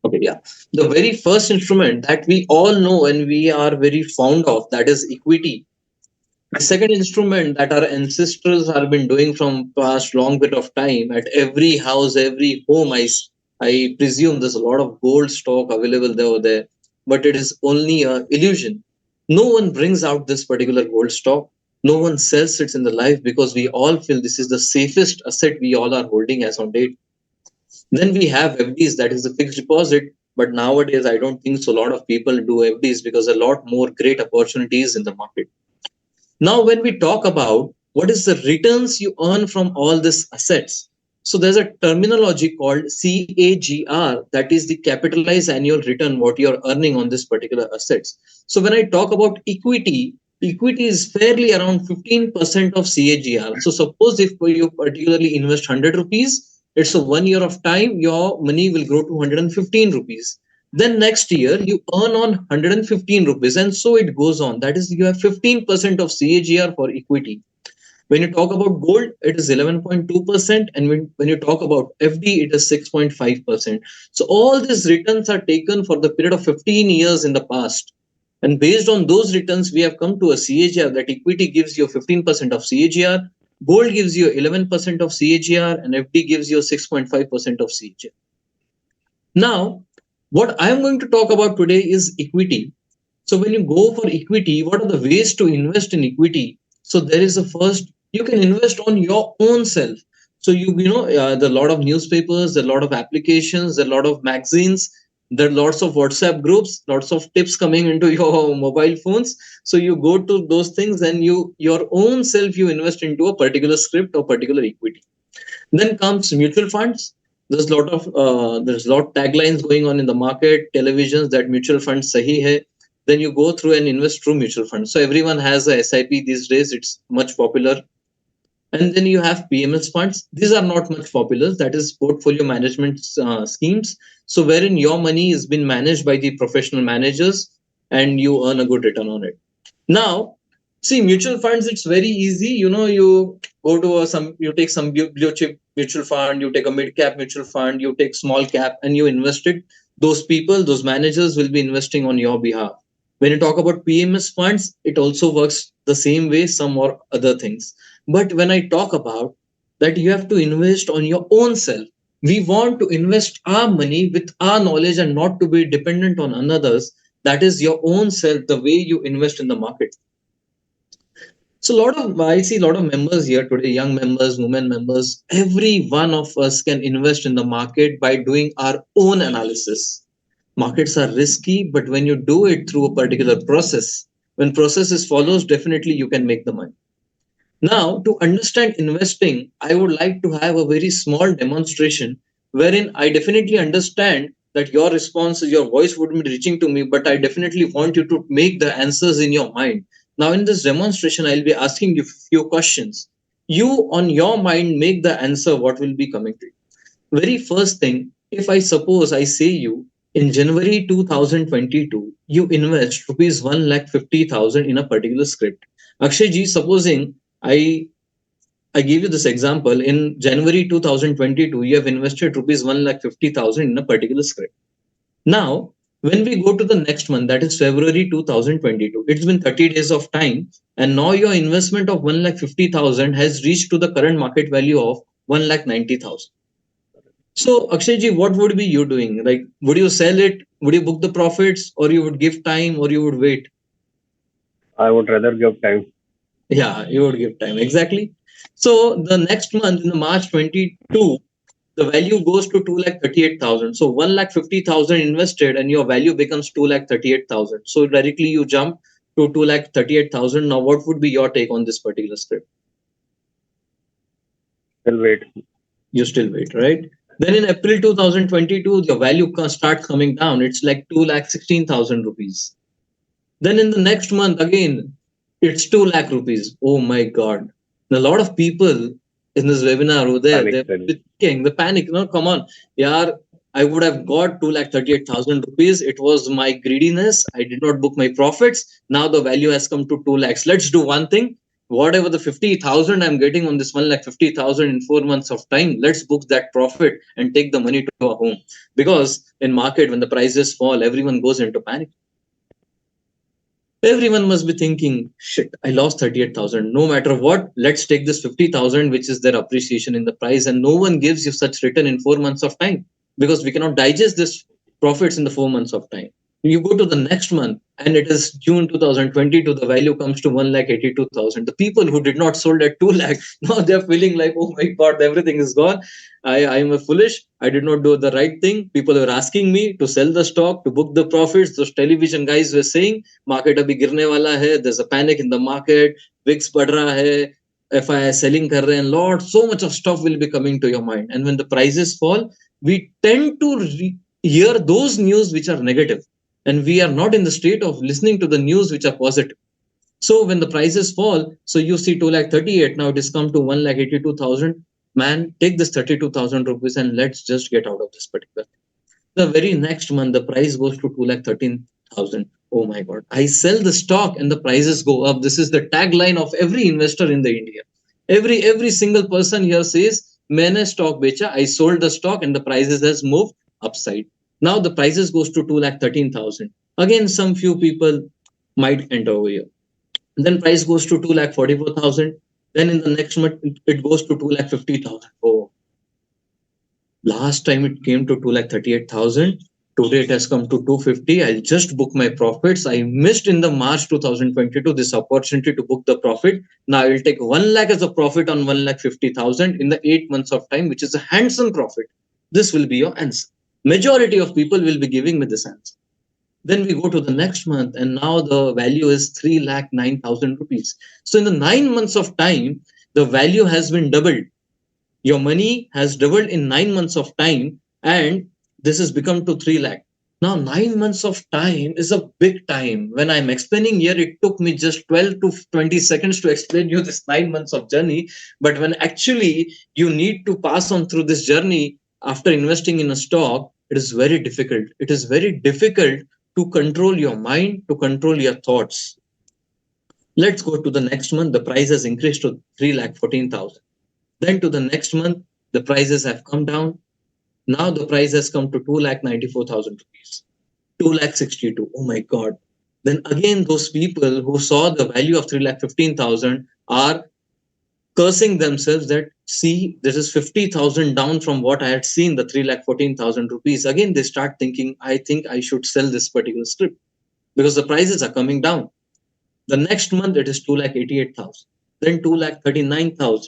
S4: Okay, yeah. The very first instrument that we all know and we are very fond of, that is equity. The second instrument that our ancestors have been doing from past long bit of time at every house, every home, I presume there's a lot of gold stock available there over there, but it is only a illusion. No one brings out this particular gold stock. No one sells it in the life because we all feel this is the safest asset we all are holding as on date. Then we have FDs, that is the fixed deposit. But nowadays, I don't think so. A lot of people do FDs because a lot more great opportunities in the market. Now, when we talk about what is the returns you earn from all these assets, so there's a terminology called CAGR, that is the capitalized annual return, what you're earning on this particular assets. So when I talk about equity, equity is fairly around 15% of CAGR. So suppose if you particularly invest 100 rupees, it's a 1 year of time, your money will grow to 115 rupees. Then next year you earn on 115 rupees, and so it goes on. That is, you have 15% of CAGR for equity. When you talk about gold, it is 11.2%, and when you talk about FD, it is 6.5%. So all these returns are taken for the period of 15 years in the past. And based on those returns, we have come to a CAGR that equity gives you 15% of CAGR, gold gives you 11% of CAGR, and FD gives you 6.5% of CAGR. Now, what I'm going to talk about today is equity. So when you go for equity, what are the ways to invest in equity? So there is a first, you can invest on your own self. So there are a lot of newspapers, there are a lot of applications, there are a lot of magazines, there are lots of WhatsApp groups, lots of tips coming into your mobile phones. So you go to those things and your own self you invest into a particular script or particular equity. Then comes mutual funds. There's a lot taglines going on in the market, televisions, that mutual funds sahi hai. Then you go through and invest through mutual funds. So everyone has a SIP these days. It's much popular. And then you have PMS funds. These are not much popular. That is portfolio management schemes. So wherein your money is being managed by the professional managers and you earn a good return on it. Now, see, mutual funds, it's very easy. You go to you take some blue chip mutual fund, you take a mid cap mutual fund, you take small cap, and you invest it. Those people, those managers will be investing on your behalf. When you talk about PMS funds, it also works the same way, some or other things. But when I talk about that, you have to invest on your own self. We want to invest our money with our knowledge and not to be dependent on others. That is your own self, the way you invest in the market. So I see a lot of members here today, young members, women members. Every one of us can invest in the market by doing our own analysis. Markets are risky, but when you do it through a particular process, when process is follows, definitely you can make the money. Now, to understand investing, I would like to have a very small demonstration wherein I definitely understand that your responses, your voice would be reaching to me, but I definitely want you to make the answers in your mind. Now, in this demonstration, I'll be asking you few questions. You, on your mind, make the answer what will be coming to you. Very first thing, if I suppose I say you, in January 2022, you invest rupees 1,50,000 in a particular script. Akshay ji, supposing I I give you this example. In January 2022, you have invested rupees 1,50,000 in a particular script. Now, when we go to the next month, that is February 2022, it's been 30 days of time, and now your investment of 1,50,000 has reached to the current market value of 1,90,000. So, Akshayji, what would be you doing? Like, would you sell it? Would you book the profits, or you would give time, or you would wait?
S3: I would rather give time.
S4: Yeah, you would give time. Exactly. So the next month in the March 22, the value goes to 2,38,000. So 1,50,000 invested and your value becomes 2,38,000. So directly you jump to 2,38,000. Now, what would be your take on this particular script?
S3: Still wait.
S4: You still wait, right? Then in April 2022, the value starts coming down. It's like 2,16,000 rupees. Then in the next month, again, it's 2 lakh rupees. Oh my God. And a lot of people in this webinar over there,
S3: Panic
S4: they're
S3: selling.
S4: thinking the panic. No, come on, yeah, I would have got 2,38,000 rupees. It was my greediness. I did not book my profits. Now the value has come to 2 lakhs. Let's do one thing. Whatever the 50,000 I'm getting on this 1,50,000 in 4 months of time, let's book that profit and take the money to our home. Because in market, when the prices fall, everyone goes into panic. Everyone must be thinking, shit, I lost 38,000. No matter what, let's take this 50,000, which is their appreciation in the price. And no one gives you such return in 4 months of time because we cannot digest this profits in the 4 months of time. You go to the next month and it is June 2022, the value comes to 1,82,000. The people who did not sold at 2 lakh, now they're feeling like, oh my God, everything is gone. I am a foolish. I did not do the right thing. People were asking me to sell the stock, to book the profits. Those television guys were saying, market abhi girne wala hai. There's a panic in the market. VIX बढ़ रहा hai. FII selling kar rahe hain. Lord, so much of stuff will be coming to your mind. And when the prices fall, we tend to hear those news which are negative, and we are not in the state of listening to the news which are positive. So when the prices fall, so you see 2,38,000, now it has come to 1,82,000. Man, take this 32,000 rupees and let's just get out of this particular. The very next month, the price goes to 2,13,000. Oh my God. I sell the stock and the prices go up. This is the tagline of every investor in the India. Every single person here says, Maine stock becha, I sold the stock and the prices has moved upside. Now the prices goes to 2,13,000. Again, some few people might enter over here. Then price goes to 2,44,000. Then in the next month, it goes to 2,50,000. Oh, last time it came to 2,38,000. Today it has come to 250. I'll just book my profits. I missed in the March 2022 this opportunity to book the profit. Now I will take 1 lakh as a profit on 1,50,000 in the 8 months of time, which is a handsome profit. This will be your answer. Majority of people will be giving me this answer. Then we go to the next month, and now the value is 3,09,000 rupees. So in the 9 months of time, the value has been doubled. Your money has doubled in 9 months of time, and this has become to 3 lakh. Now, 9 months of time is a big time. When I'm explaining here, it took me just 12 to 20 seconds to explain you this 9 months of journey. But when actually you need to pass on through this journey after investing in a stock, it is very difficult. It is very difficult to control your mind, to control your thoughts. Let's go to the next month. The price has increased to 3,14,000. Then to the next month, the prices have come down. Now the price has come to 2,94,000 rupees. 2,62,000. Oh my God. Then again, those people who saw the value of 3,15,000 are cursing themselves that, see, this is 50,000 down from what I had seen, the 3,14,000 rupees. Again, they start thinking, I think I should sell this particular script because the prices are coming down. The next month, it is 2,88,000. Then 2,39,000.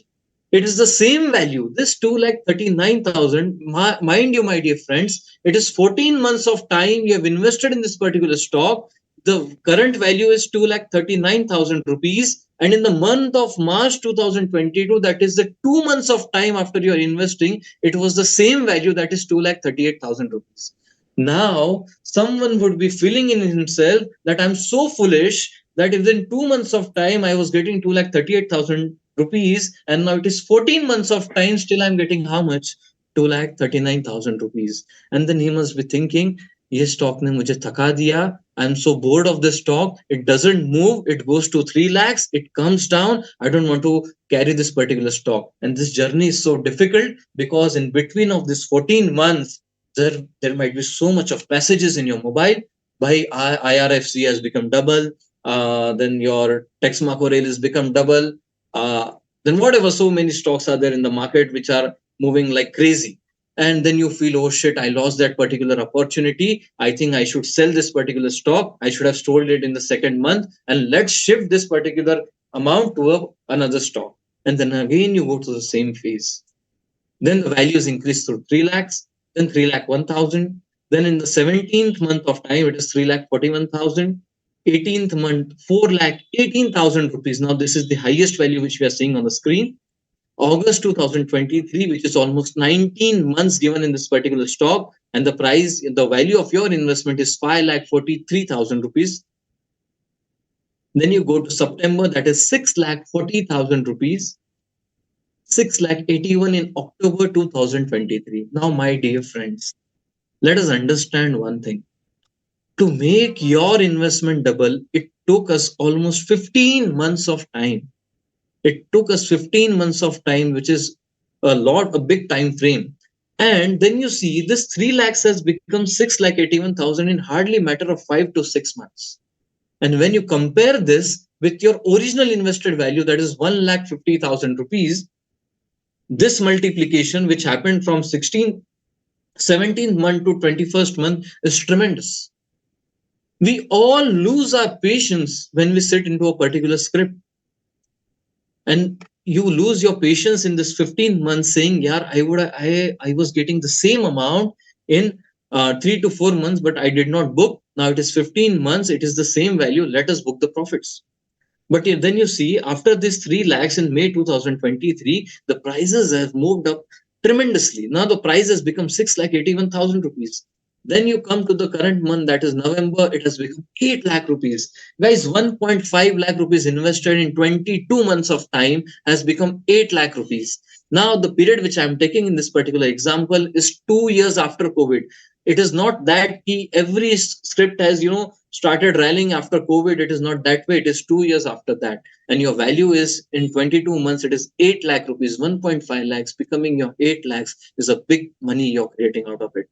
S4: It is the same value. This 2,39,000, mind you, my dear friends, it is 14 months of time you have invested in this particular stock. The current value is 2,39,000 rupees. And in the month of March 2022, that is the 2 months of time after you are investing, it was the same value, that is 2,38,000 rupees. Now, someone would be feeling in himself that I'm so foolish that if in 2 months of time I was getting 2,38,000 rupees, and now it is 14 months of time, still I'm getting how much? 2,39,000 rupees. And then he must be thinking, ये stock ने मुझे थका दिया. I'm so bored of this stock. It doesn't move. It goes to 3 lakhs. It comes down. I don't want to carry this particular stock. And this journey is so difficult because in between of this 14 months, there might be so much of passages in your mobile. By IRFC has become double. Then your text macro rail has become double. Then whatever, so many stocks are there in the market which are moving like crazy. And then you feel, oh shit, I lost that particular opportunity. I think I should sell this particular stock. I should have sold it in the second month, and let's shift this particular amount to another stock. And then again, you go to the same phase. Then the values increase to 3 lakhs, then 3 lakh 1,000. Then in the 17th month of time, it is 3 lakh 41,000. 18th month, 4 lakh 18,000 rupees. Now, this is the highest value which we are seeing on the screen. August 2023, which is almost 19 months given in this particular stock, and the price, the value of your investment is 5,43,000 rupees. Then you go to September, that is 6,40,000 rupees. 6 lakh 81 in October 2023. Now, my dear friends, let us understand one thing. To make your investment double, it took us almost 15 months of time. It took us 15 months of time, which is a big time frame. And then you see this 3 lakhs has become 6 lakh 81,000 in hardly a matter of 5 to 6 months. And when you compare this with your original invested value, that is 1 lakh 50,000 rupees, this multiplication, which happened from 17th month to 21st month, is tremendous. We all lose our patience when we sit into a particular script, and you lose your patience in this 15 months saying, yeah, I was getting the same amount in 3 to 4 months, but I did not book. Now it is 15 months, it is the same value, let us book the profits. But then you see, after this 3 lakhs in May 2023, the prices have moved up tremendously. Now the price has become 6 lakh 81,000 rupees. Then you come to the current month, that is November, it has become 8 lakh rupees. Guys, 1.5 lakh rupees invested in 22 months of time has become 8 lakh rupees. Now, the period which I'm taking in this particular example is 2 years after COVID. It is not that every script has, started rallying after COVID. It is not that way. It is 2 years after that. And your value is in 22 months, it is 8 lakh rupees, 1.5 lakhs becoming your 8 lakhs is a big money you're creating out of it.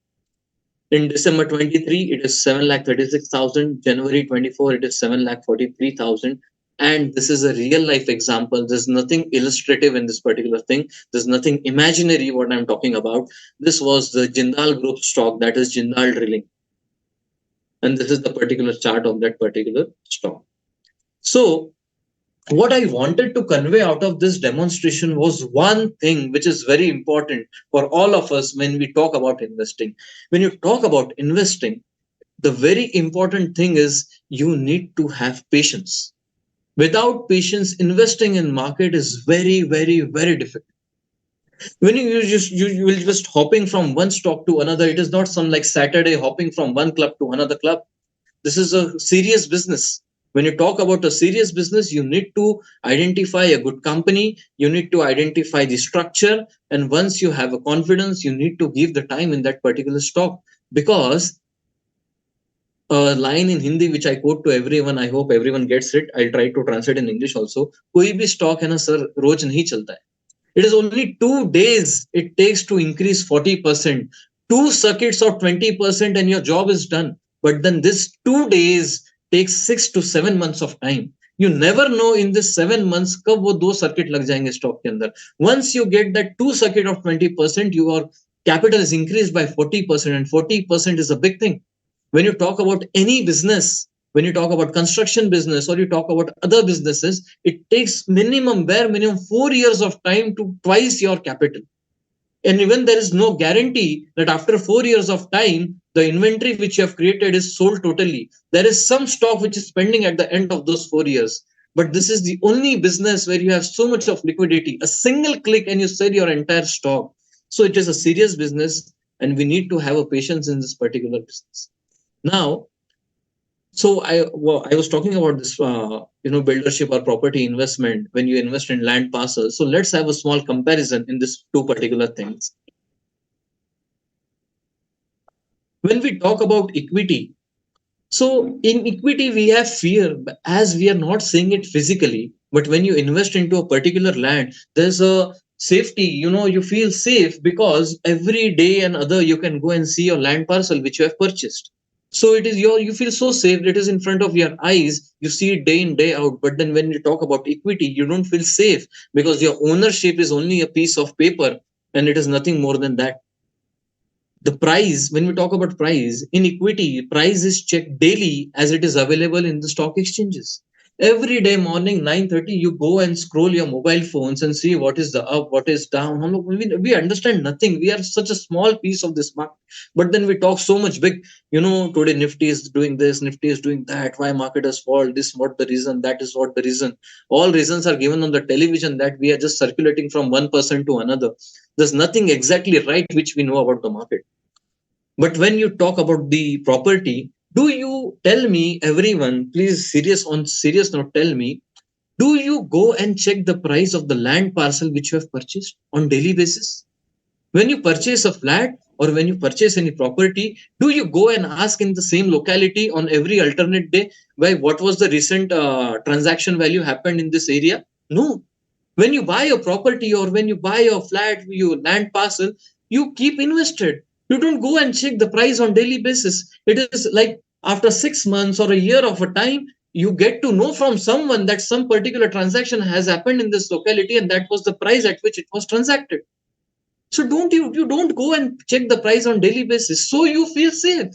S4: In December 23, it is 7 lakh 36,000. January 24, it is 7 lakh 43,000. And this is a real life example. There's nothing illustrative in this particular thing. There's nothing imaginary what I'm talking about. This was the Jindal Group stock, that is Jindal Drilling. And this is the particular chart of that particular stock. So, what I wanted to convey out of this demonstration was one thing which is very important for all of us when we talk about investing. When you talk about investing, the very important thing is you need to have patience. Without patience, investing in market is very, very, very difficult. When you will just hopping from one stock to another, it is not some like Saturday hopping from one club to another club. This is a serious business. When you talk about a serious business, you need to identify a good company, you need to identify the structure, and once you have a confidence, you need to give the time in that particular stock. Because a line in Hindi which I quote to everyone, I hope everyone gets it, I'll try to translate in English also. कोई भी stock है ना sir रोज नहीं चलता है. It is only 2 days it takes to increase 40%. Two circuits of 20% and your job is done. But then this 2 days takes 6 to 7 months of time. You never know in this 7 months कब वो दो circuit लग जाएंगे stock के अंदर. Once you get that two circuit of 20%, your capital is increased by 40%, and 40% is a big thing. When you talk about any business, when you talk about construction business or you talk about other businesses, it takes bare minimum 4 years of time to twice your capital. And even there is no guarantee that after 4 years of time, the inventory which you have created is sold totally. There is some stock which is pending at the end of those 4 years. But this is the only business where you have so much of liquidity. A single click and you sell your entire stock. So it is a serious business, and we need to have a patience in this particular business. Now, I was talking about this, buildership or property investment when you invest in land parcels. So let's have a small comparison in this two particular things. When we talk about equity, so in equity we have fear as we are not seeing it physically. But when you invest into a particular land, there's a safety. You feel safe because every day and other you can go and see your land parcel which you have purchased. So it is you feel so safe, it is in front of your eyes, you see it day in day out. But then when you talk about equity, you don't feel safe because your ownership is only a piece of paper and it is nothing more than that. The price, when we talk about price in equity, price is checked daily as it is available in the stock exchanges. Every day morning 9:30 you go and scroll your mobile phones and see what is the up, what is down. We understand nothing, we are such a small piece of this market. But then we talk so much big, today Nifty is doing this, Nifty is doing that, why market has fallen, this what the reason, that is what the reason. All reasons are given on the television that we are just circulating from one person to another. There's nothing exactly right which we know about the market. But when you talk about the property, do you tell me, everyone, please, serious note, tell me, Do you go and check the price of the land parcel which you have purchased on daily basis? When you purchase a flat or when you purchase any property, do you go and ask in the same locality on every alternate day, why what was the recent transaction value happened in this area? No. When you buy a property or when you buy a flat, you land parcel, you keep invested. You don't go and check the price on daily basis. It is like after 6 months or a year of a time, you get to know from someone that some particular transaction has happened in this locality and that was the price at which it was transacted. So you don't go and check the price on daily basis. So you feel safe.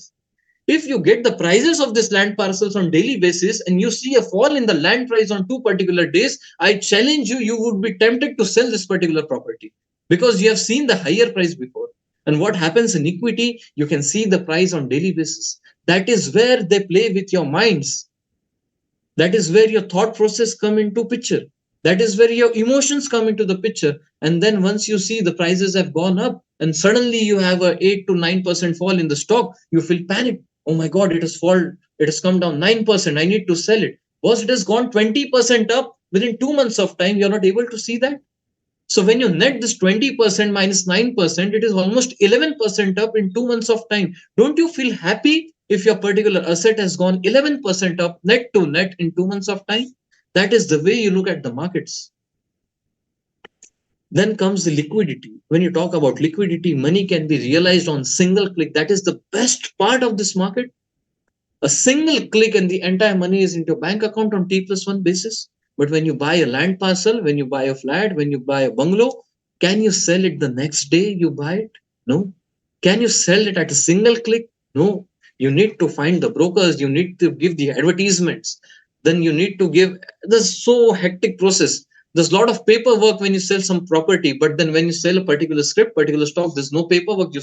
S4: If you get the prices of this land parcels on daily basis and you see a fall in the land price on 2 particular days, I challenge you, you would be tempted to sell this particular property because you have seen the higher price before. And what happens in equity, you can see the price on daily basis. That is where they play with your minds. That is where your thought process come into picture. That is where your emotions come into the picture. And then once you see the prices have gone up and suddenly you have a 8 to 9% fall in the stock, you feel panic. Oh my god, it has come down 9%, I need to sell it. Was it has gone 20% up within 2 months of time, you're not able to see that. So when you net this 20% minus 9%, it is almost 11% up in 2 months of time. Don't you feel happy if your particular asset has gone 11% up net to net in 2 months of time? That is the way you look at the markets. Then comes the liquidity. When you talk about liquidity, money can be realized on single click. That is the best part of this market. A single click and the entire money is into your bank account on T+1 basis. But when you buy a land parcel, when you buy a flat, when you buy a bungalow, can you sell it the next day you buy it? No. Can you sell it at a single click? No. You need to find the brokers, you need to give the advertisements, then you need to give this so hectic process. There's a lot of paperwork when you sell some property, but then when you sell a particular script, particular stock, there's no paperwork. You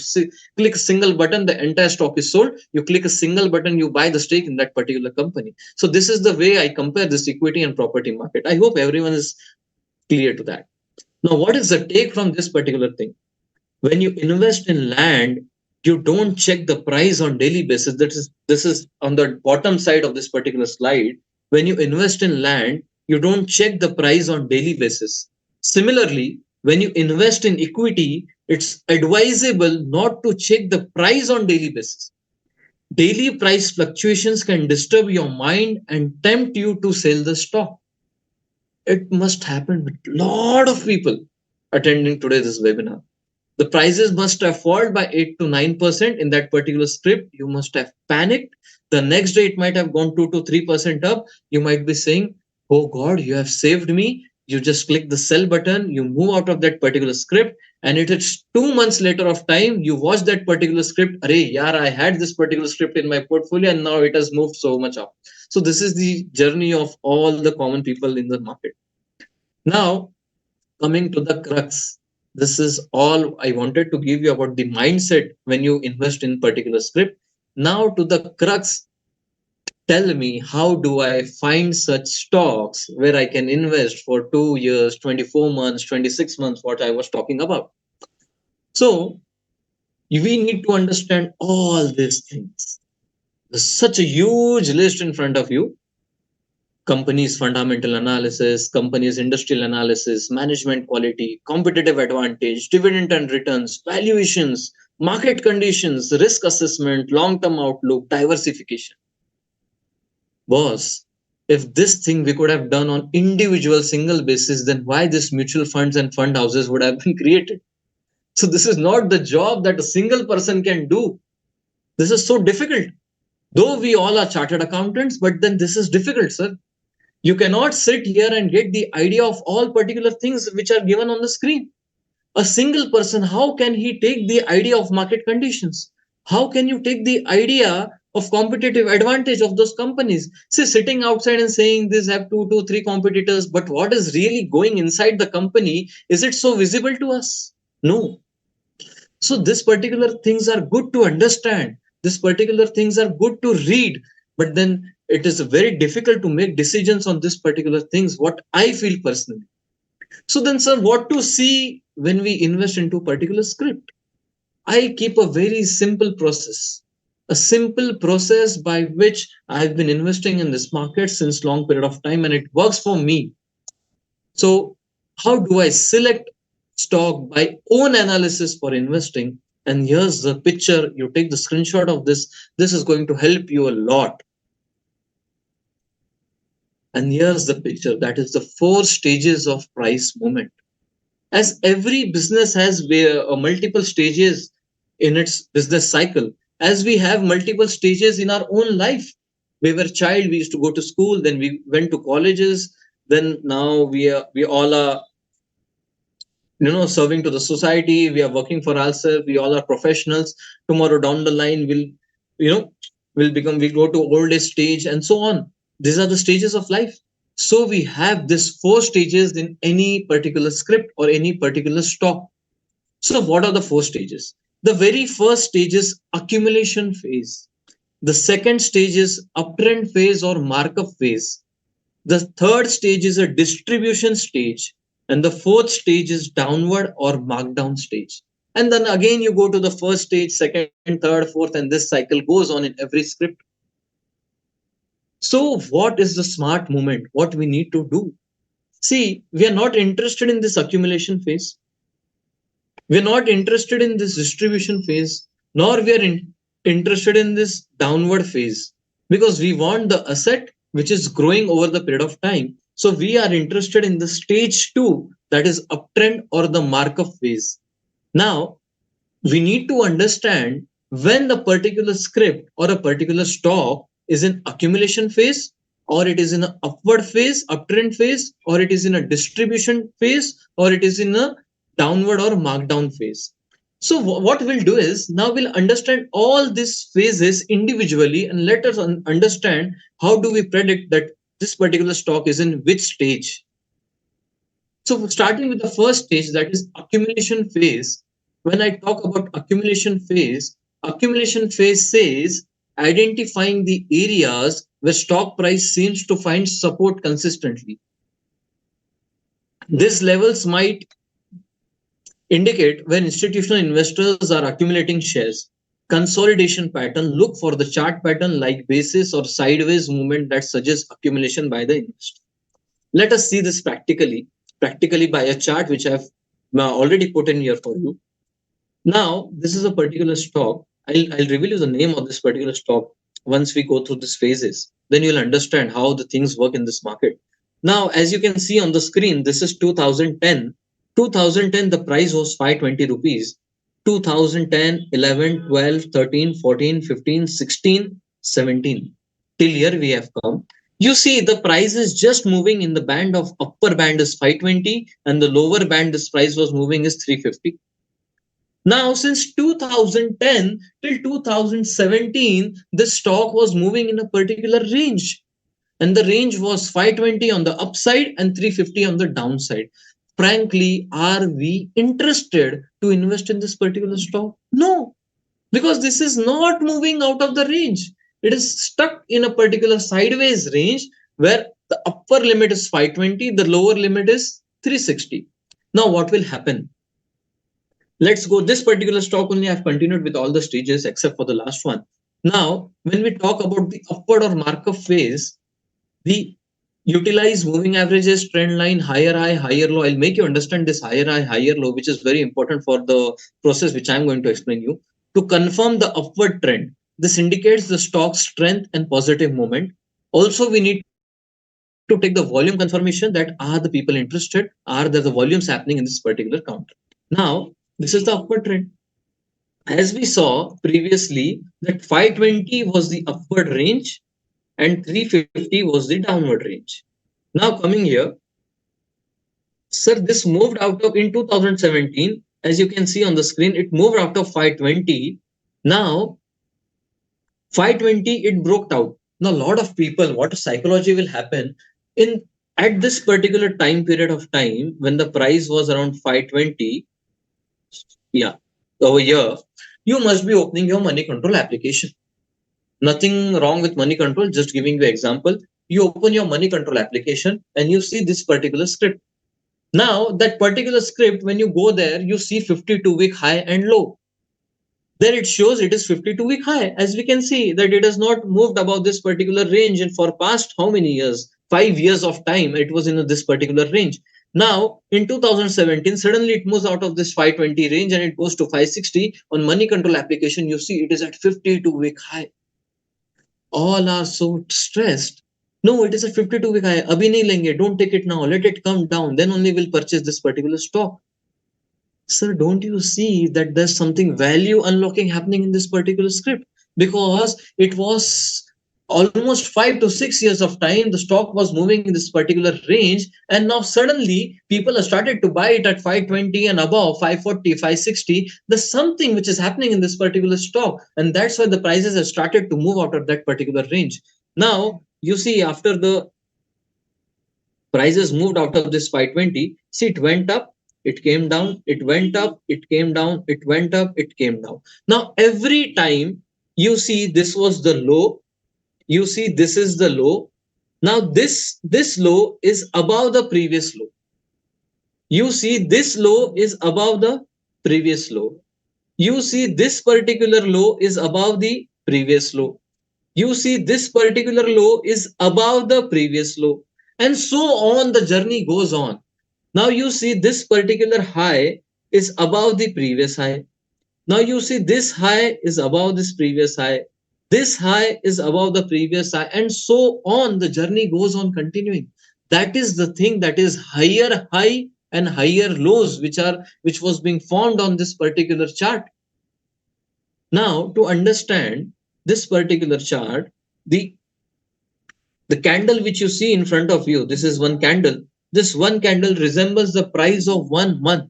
S4: click a single button, the entire stock is sold. You click a single button, you buy the stake in that particular company. So this is the way I compare this equity and property market. I hope everyone is clear to that. Now, what is the take from this particular thing? When you invest in land, you don't check the price on daily basis. This is on the bottom side of this particular slide. When you invest in land, you don't check the price on daily basis. Similarly, when you invest in equity, it's advisable not to check the price on daily basis. Daily price fluctuations can disturb your mind and tempt you to sell the stock. It must happen with a lot of people attending today this webinar. The prices must have fallen by 8 to 9% in that particular script. You must have panicked. The next day, it might have gone 2 to 3% up. You might be saying, oh God, you have saved me. You just click the sell button, you move out of that particular script, and it is 2 months later of time, you watch that particular script. Arey, yaar, I had this particular script in my portfolio and now it has moved so much up. So, this is the journey of all the common people in the market. Now, coming to the crux, this is all I wanted to give you about the mindset when you invest in particular script. Now to the crux, tell me, how do I find such stocks where I can invest for 2 years, 24 months, 26 months, what I was talking about. So we need to understand all these things. There's such a huge list in front of you. Companies fundamental analysis, companies industrial analysis, management quality, competitive advantage, dividend and returns, valuations, market conditions, risk assessment, long-term outlook, diversification. Boss, if this thing we could have done on individual single basis, then why this mutual funds and fund houses would have been created? So this is not the job that a single person can do. This is so difficult. Though we all are chartered accountants, but then this is difficult, sir. You cannot sit here and get the idea of all particular things which are given on the screen. A single person, how can he take the idea of market conditions? How can you take the idea of competitive advantage of those companies? See, sitting outside and saying this have two, three competitors, but what is really going inside the company, is it so visible to us? No. So this particular things are good to understand. This particular things are good to read, but then it is very difficult to make decisions on this particular things, what I feel personally. So then, sir, what to see when we invest into a particular script? I keep a very simple process. A simple process by which I've been investing in this market since long period of time and it works for me. So how do I select stock by own analysis for investing? And here's the picture. You take the screenshot of this. This is going to help you a lot. And here's the picture. That is the 4 stages of price movement. As every business has multiple stages in its business cycle, as we have multiple stages in our own life. We were child, we used to go to school, then we went to colleges, then now we all are serving to the society, we are working for ourselves, we all are professionals. Tomorrow down the line you know we go to old age stage and so on. These are the stages of life. So we have this 4 stages in any particular script or any particular stock. So what are the 4 stages? The very first stage is accumulation phase. The second stage is uptrend phase or markup phase. The third stage is a distribution stage. And the fourth stage is downward or markdown stage. And then again, you go to the first stage, second, third, fourth, and this cycle goes on in every script. So, what is the smart movement? What we need to do? See, we are not interested in this accumulation phase. We are not interested in this distribution phase, nor we are interested in this downward phase, because we want the asset which is growing over the period of time. So we are interested in the stage 2, that is uptrend or the markup phase. Now, we need to understand when the particular script or a particular stock is in accumulation phase, or it is in an upward phase, uptrend phase, or it is in a distribution phase, or it is in a downward or markdown phase. So what we'll do is, now we'll understand all these phases individually, and let us understand how do we predict that this particular stock is in which stage. So starting with the first stage, that is accumulation phase. When I talk about accumulation phase says identifying the areas where stock price seems to find support consistently. These levels might indicate when institutional investors are accumulating shares. Consolidation pattern, look for the chart pattern like basis or sideways movement that suggests accumulation by the investor. Let us see this practically by a chart which I've already put in here for you. Now, this is a particular stock. I'll reveal you the name of this particular stock once we go through these phases. Then you'll understand how the things work in this market. Now, as you can see on the screen, this is 2010. 2010, the price was 520 rupees. 2010, 11, 12, 13, 14, 15, 16, 17. Till here we have come. You see, the price is just moving in the band of upper band is 520 and the lower band this price was moving is 350. Now, since 2010 till 2017, this stock was moving in a particular range. And the range was 520 on the upside and 350 on the downside. Frankly, are we interested to invest in this particular stock? No, because this is not moving out of the range. It is stuck in a particular sideways range where the upper limit is 520, the lower limit is 360. Now, what will happen? Let's go. This particular stock only I've continued with all the stages except for the last one. Now, when we talk about the upward or markup phase, we utilize moving averages, trend line, higher high, higher low. I'll make you understand this higher high, higher low, which is very important for the process which I'm going to explain you. To confirm the upward trend, this indicates the stock's strength and positive moment. Also, we need to take the volume confirmation that are the people interested, are there the volumes happening in this particular counter. Now, this is the upward trend. As we saw previously, that 520 was the upward range and 350 was the downward range. Now coming here, sir, this moved out of in 2017, as you can see on the screen, it moved out of 520. Now 520, it broke out. Now a lot of people, what psychology will happen in at this particular time period of time when the price was around 520, yeah, over here, you must be opening your money control application. Nothing wrong with money control, just giving you example. You open your money control application and you see this particular script. Now, that particular script, when you go there, you see 52-week high and low. There it shows it is 52-week high. As we can see that it has not moved above this particular range and for past how many years? 5 years of time, it was in this particular range. Now in 2017, suddenly it moves out of this 520 range and it goes to 560. On money control application, you see it is at 52-week high. All are so stressed. No, it is a 52-week high. Abhi nahi lenge. Don't take it now. Let it come down. Then only we'll purchase this particular stock. Sir, don't you see that there's something value unlocking happening in this particular script? Because it was almost 5 to 6 years of time, the stock was moving in this particular range, and now suddenly people have started to buy it at 520 and above, 540, 560. There's something which is happening in this particular stock, and that's why the prices have started to move out of that particular range. Now, you see, after the prices moved out of this 520, see, it went up, it came down, it went up, it came down, it went up, it came down. Now every time you see this was the low, you see this is the low. Now this low is above the previous low. You see this low is above the previous low. You see this particular low is above the previous low. You see this particular low is above the previous low, and so on the journey goes on. Now you see this particular high is above the previous high. Now you see this high is above this previous high. This high is above the previous high, and so on the journey goes on continuing. That is the thing, that is higher high and higher lows which was being formed on this particular chart. Now to understand this particular chart, the candle which you see in front of you, this is one candle. This one candle resembles the price of 1 month.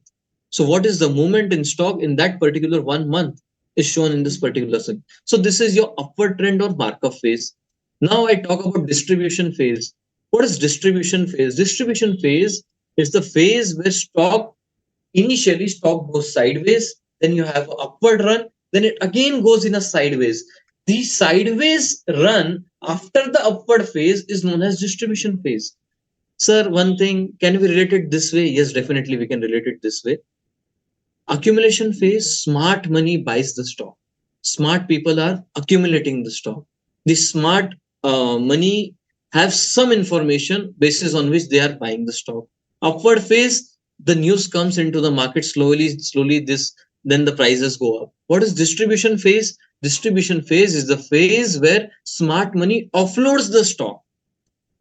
S4: So what is the movement in stock in that particular 1 month is shown in this particular thing. So this is your upward trend or markup phase. Now I talk about distribution phase. What is distribution phase? Distribution phase is the phase where initially stock goes sideways, then you have an upward run, then it again goes in a sideways. The sideways run after the upward phase is known as distribution phase. Sir, one thing, can we relate it this way? Yes, definitely we can relate it this way. Accumulation phase, smart money buys the stock. Smart people are accumulating the stock. The smart money have some information basis on which they are buying the stock. Upward phase, the news comes into the market slowly then the prices go up. What is distribution phase? Distribution phase is the phase where smart money offloads the stock.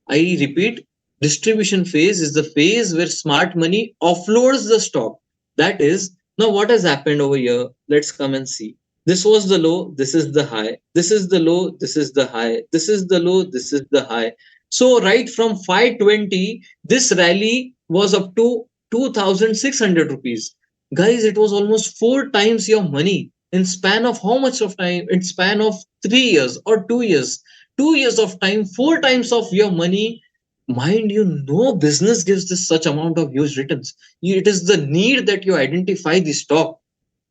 S4: I repeat, distribution phase is the phase where smart money offloads the stock. That is, now what has happened over here? Let's come and see. This was the low, this is the high. This is the low, this is the high. This is the low, this is the high. So right from 520, this rally was up to 2,600 rupees. Guys, it was almost 4 times your money in span of how much of time? In span of 3 years or 2 years. 2 years of time, 4 times of your money. Mind you, no business gives this such amount of huge returns. It is the need that you identify the stock.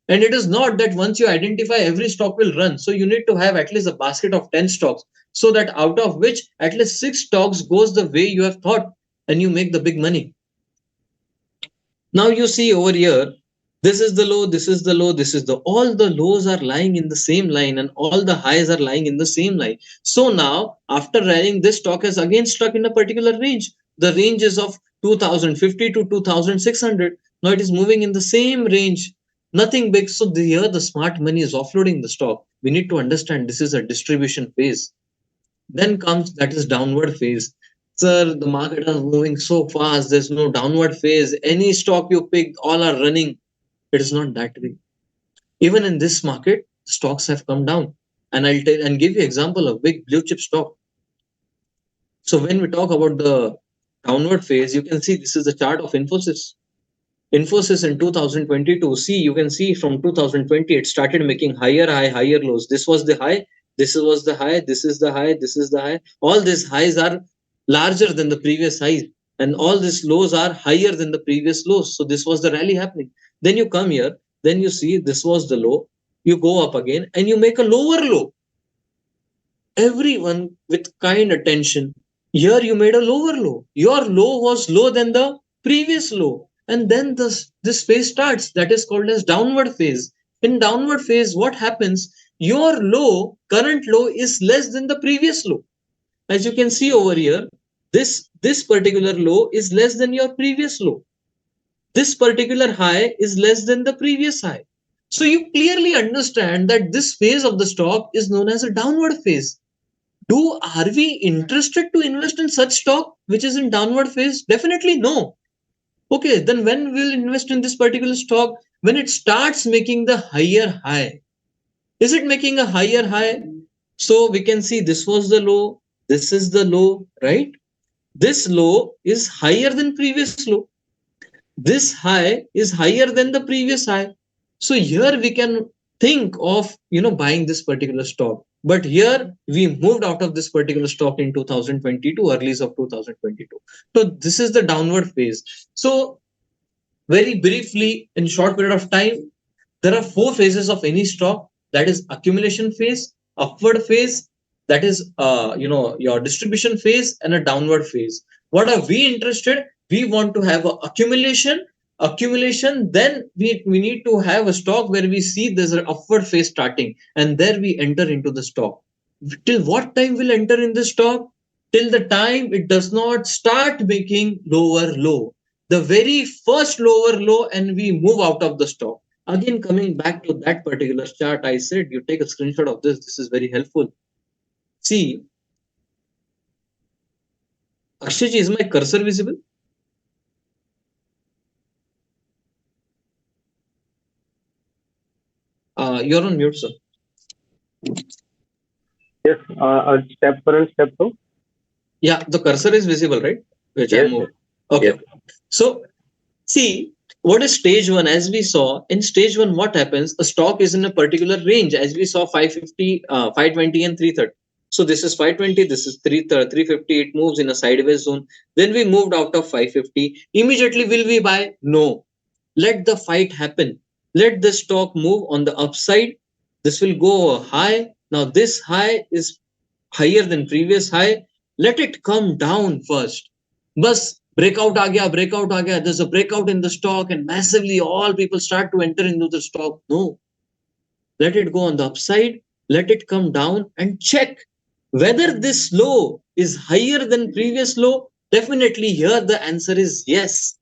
S4: And it is not that once you identify, every stock will run. So you need to have at least a basket of 10 stocks, so that out of which at least 6 stocks goes the way you have thought and you make the big money. Now you see over here, this is the low, this is the low, this is the, all the lows are lying in the same line and all the highs are lying in the same line. So now after rallying, this stock has again struck in a particular range. The range is of 2050 to 2600. Now it is moving in the same range, nothing big. So here the smart money is offloading the stock. We need to understand this is a distribution phase. Then comes that is downward phase. Sir, the market is moving so fast, there's no downward phase. Any stock you pick, all are running. It is not that way. Even in this market, stocks have come down. And I'll tell and give you example of big blue chip stock. So when we talk about the downward phase, you can see this is the chart of Infosys. Infosys in 2022, see, you can see from 2020, it started making higher high, higher lows. This was the high, this was the high, this is the high, this is the high. All these highs are larger than the previous highs, and all these lows are higher than the previous lows. So this was the rally happening. Then you come here, then you see this was the low, you go up again and you make a lower low. Everyone with kind attention, here you made a lower low. Your low was lower than the previous low. And then this phase starts, that is called as downward phase. In downward phase, what happens? Your low, current low, is less than the previous low. As you can see over here, this particular low is less than your previous low. This particular high is less than the previous high. So you clearly understand that this phase of the stock is known as a downward phase. Are we interested to invest in such stock which is in downward phase? Definitely no. Okay, then when we'll invest in this particular stock? When it starts making the higher high. Is it making a higher high? So we can see this was the low, this is the low, right? This low is higher than previous low. This high is higher than the previous high. So here we can think of buying this particular stock. But here we moved out of this particular stock in 2022, early of 2022. So this is the downward phase. So very briefly, in short period of time, there are four phases of any stock. That is accumulation phase, upward phase, that is your distribution phase, and a downward phase. What are we interested? We want to have a accumulation. Then we need to have a stock where we see there's an upward phase starting, and there we enter into the stock. Till what time will enter in the stock? Till the time it does not start making lower low, the very first lower low, and we move out of the stock. Again, coming back to that particular chart, I said you take a screenshot of this. This is very helpful. See, Akshayji, is my cursor visible? You're on mute, sir.
S3: Yes, step 1 and step 2.
S4: Yeah, the cursor is visible, right? Which
S3: Yes.
S4: I moved. Okay.
S3: Yes.
S4: So, see, what is stage 1? As we saw in stage 1, what happens? A stock is in a particular range, as we saw 550, 520, and 330. So this is 520, this is 350. It moves in a sideways zone. Then we moved out of 550. Immediately, will we buy? No. Let the fight happen. Let the stock move on the upside. This will go high. Now this high is higher than previous high. Let it come down first. Bus breakout breakout aa gaya. There's a breakout in the stock and massively all people start to enter into the stock. No. Let it go on the upside. Let it come down and check whether this low is higher than previous low. Definitely here the answer is yes.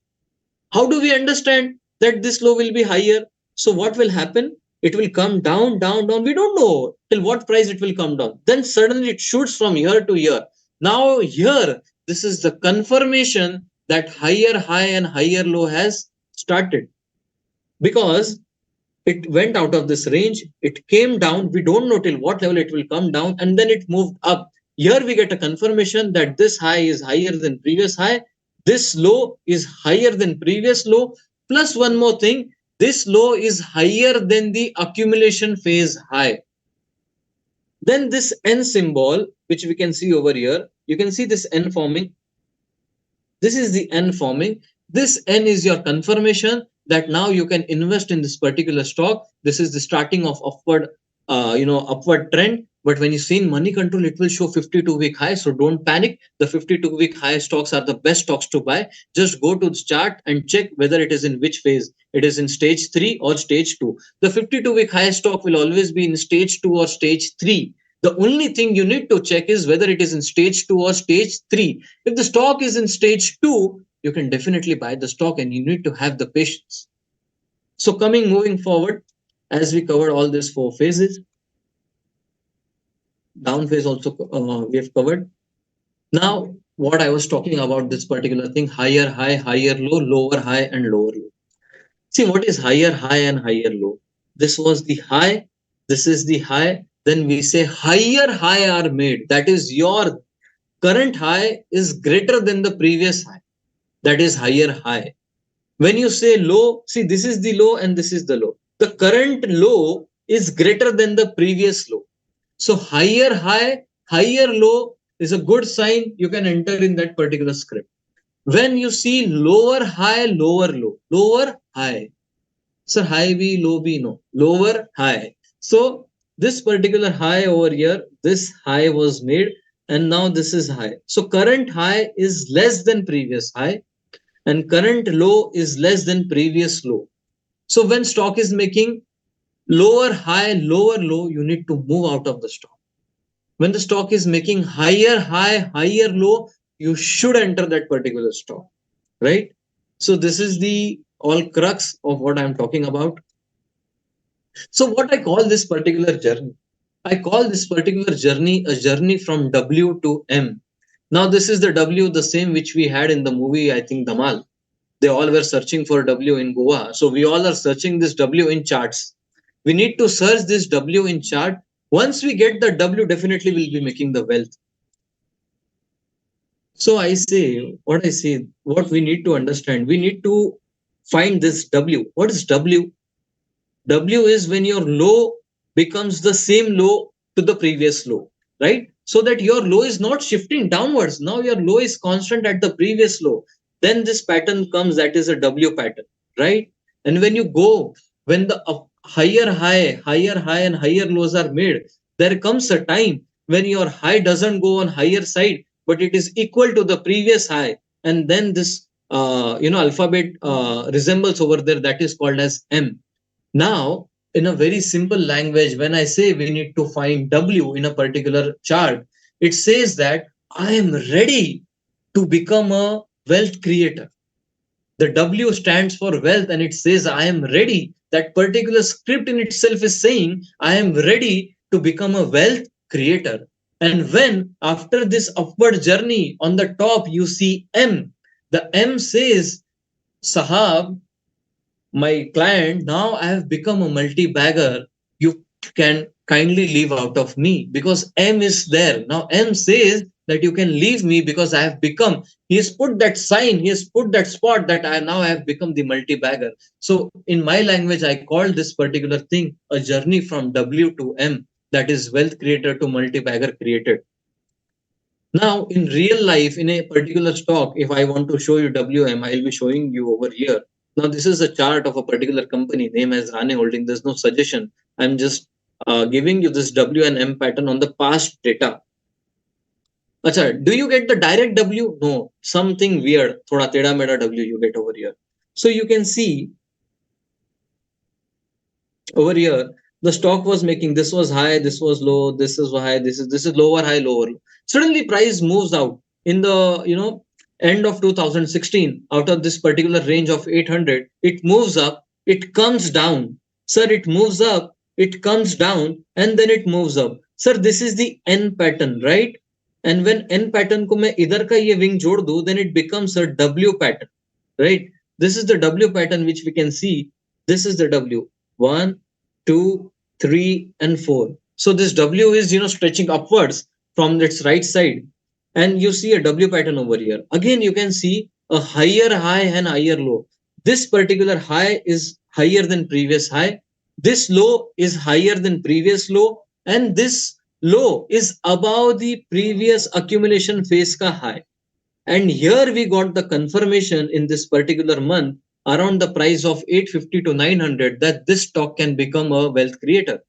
S4: How do we understand that this low will be higher? So what will happen? It will come down, down, down. We don't know till what price it will come down. Then suddenly it shoots from year to year. Now here, this is the confirmation that higher high and higher low has started. Because it went out of this range, it came down. We don't know till what level it will come down, and then it moved up. Here we get a confirmation that this high is higher than previous high, this low is higher than previous low, plus one more thing, this low is higher than the accumulation phase high. Then this N symbol, which we can see over here, you can see this N forming. This is the N forming. This N is your confirmation that now you can invest in this particular stock. This is the starting of upward, upward trend. But when you see in money control, it will show 52-week high. So don't panic. The 52-week high stocks are the best stocks to buy. Just go to the chart and check whether it is in which phase. It is in stage 3 or stage 2. The 52-week high stock will always be in stage 2 or stage 3. The only thing you need to check is whether it is in stage 2 or stage 3. If the stock is in stage 2, you can definitely buy the stock and you need to have the patience. So moving forward, as we covered all these four phases, down phase also we have covered. Now, what I was talking about this particular thing, higher high, higher low, lower high and lower low. See, what is higher high and higher low? This was the high, this is the high. Then we say higher high are made. That is your current high is greater than the previous high. That is higher high. When you say low, see, this is the low and this is the low. The current low is greater than the previous low. So higher high, higher low is a good sign. You can enter in that particular script. When you see lower high, lower low, lower high. Sir, high B, low B, no. Lower high. So this particular high over here, this high was made and now this is high. So current high is less than previous high and current low is less than previous low. So when stock is making lower high, lower low, you need to move out of the stock. When the stock is making higher high, higher low, you should enter that particular stock, right? So this is the all crux of what I'm talking about. So what I call this particular journey, I call this particular journey a journey from W to M. Now this is the W, the same which we had in the movie, I think Dhamal. They all were searching for W in Goa. So we all are searching this W in charts. We need to search this W in chart. Once we get the W, definitely we'll be making the wealth. So I say, what we need to understand, we need to find this W. What is W? W is when your low becomes the same low to the previous low, right? So that your low is not shifting downwards. Now your low is constant at the previous low. Then this pattern comes, that is a W pattern, right? And when you go, when the higher high and higher lows are made, there comes a time when your high doesn't go on higher side, but it is equal to the previous high. And then this, alphabet resembles over there, that is called as M. Now, in a very simple language, when I say we need to find W in a particular chart, it says that I am ready to become a wealth creator. The W stands for wealth and it says I am ready. That particular script in itself is saying I am ready to become a wealth creator. And when after this upward journey on the top you see M, the M says, Sahab, my client, now I have become a multi-bagger. You can kindly leave out of me because M is there. Now M says that you can leave me because I have become, he has put that sign, he has put that spot that I now have become the multi-bagger. So in my language, I call this particular thing a journey from W to M, that is wealth creator to multi-bagger created. Now, in real life, in a particular stock, if I want to show you WM, I'll be showing you over here. Now, this is a chart of a particular company name as Rane Holding. There's no suggestion. I'm just giving you this W and M pattern on the past data. Acha, do you get the direct W? No, something weird. Thoda teda meda W you get over here. So you can see over here the stock was making, this was high, this was low, this is high, this is lower high, lower low. Suddenly price moves out in the end of 2016 out of this particular range of 800. It moves up, it comes down, sir. It moves up, it comes down, and then it moves up, sir. This is the N pattern, right? And when N pattern ko main idhar ka ye wing jod do, then it becomes a W pattern, right? This is the W pattern which we can see. This is the W. 1, 2, 3, and 4. So this W is stretching upwards from its right side, and you see a W pattern over here. Again, you can see a higher high and higher low. This particular high is higher than previous high. This low is higher than previous low, and this low is above the previous accumulation phase ka high. And here we got the confirmation in this particular month around the price of 850 to 900 that this stock can become a wealth creator.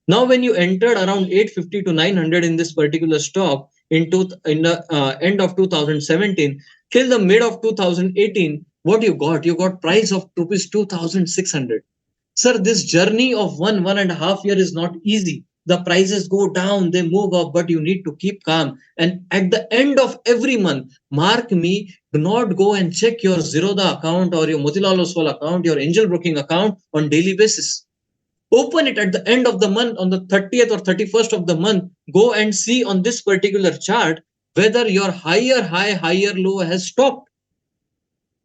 S4: Now, when you entered around 850 to 900 in this particular stock in the end of 2017 till the mid of 2018, what you got? You got price of rupees 2,600. Sir, this journey of 1.5 year is not easy. The prices go down, they move up, but you need to keep calm. And at the end of every month, mark me, do not go and check your Zerodha account or your Motilal Oswal account, your angel broking account on daily basis. Open it at the end of the month, on the 30th or 31st of the month. Go and see on this particular chart whether your higher high, higher low has stopped.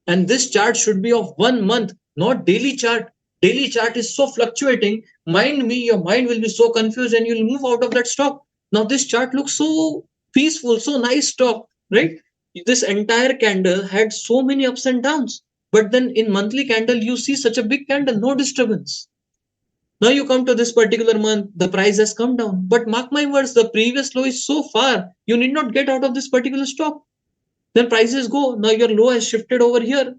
S4: And this chart should be of 1 month, not daily chart. Daily chart is so fluctuating. Mind me, your mind will be so confused and you'll move out of that stock. Now this chart looks so peaceful, so nice stock, right? This entire candle had so many ups and downs. But then in monthly candle, you see such a big candle, no disturbance. Now you come to this particular month, the price has come down. But mark my words, the previous low is so far, you need not get out of this particular stock. Then prices go. Now your low has shifted over here.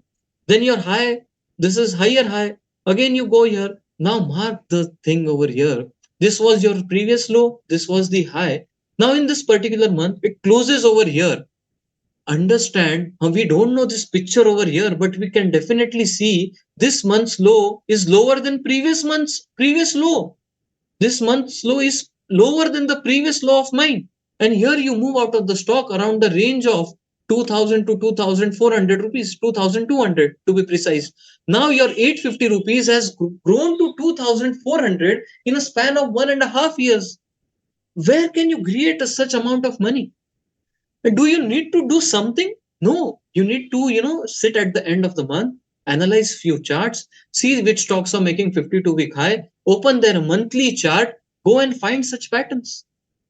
S4: Then your high, this is higher high. Again, you go here. Now mark the thing over here. This was your previous low. This was the high. Now in this particular month, it closes over here. Understand, we don't know this picture over here, but we can definitely see this month's low is lower than previous month's previous low. This month's low is lower than the previous low of mine. And here you move out of the stock around the range of 2000 to 2400 rupees, 2200 to be precise. Now your 850 rupees has grown to 2400 in a span of 1.5 years. Where can you create such amount of money? Do you need to do something? No, you need to, sit at the end of the month, analyze few charts, see which stocks are making 52-week high, open their monthly chart, go and find such patterns.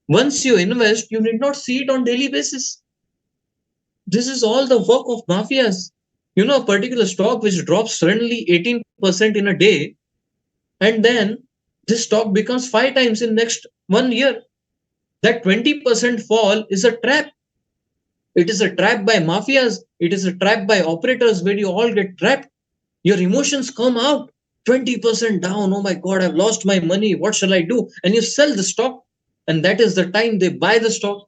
S4: Once you invest, you need not see it on daily basis. This is all the work of mafias. A particular stock which drops suddenly 18% in a day, and then this stock becomes 5 times in next 1 year. That 20% fall is a trap. It is a trap by mafias. It is a trap by operators where you all get trapped. Your emotions come out. 20% down. Oh my God, I've lost my money. What shall I do? And you sell the stock. And that is the time they buy the stock.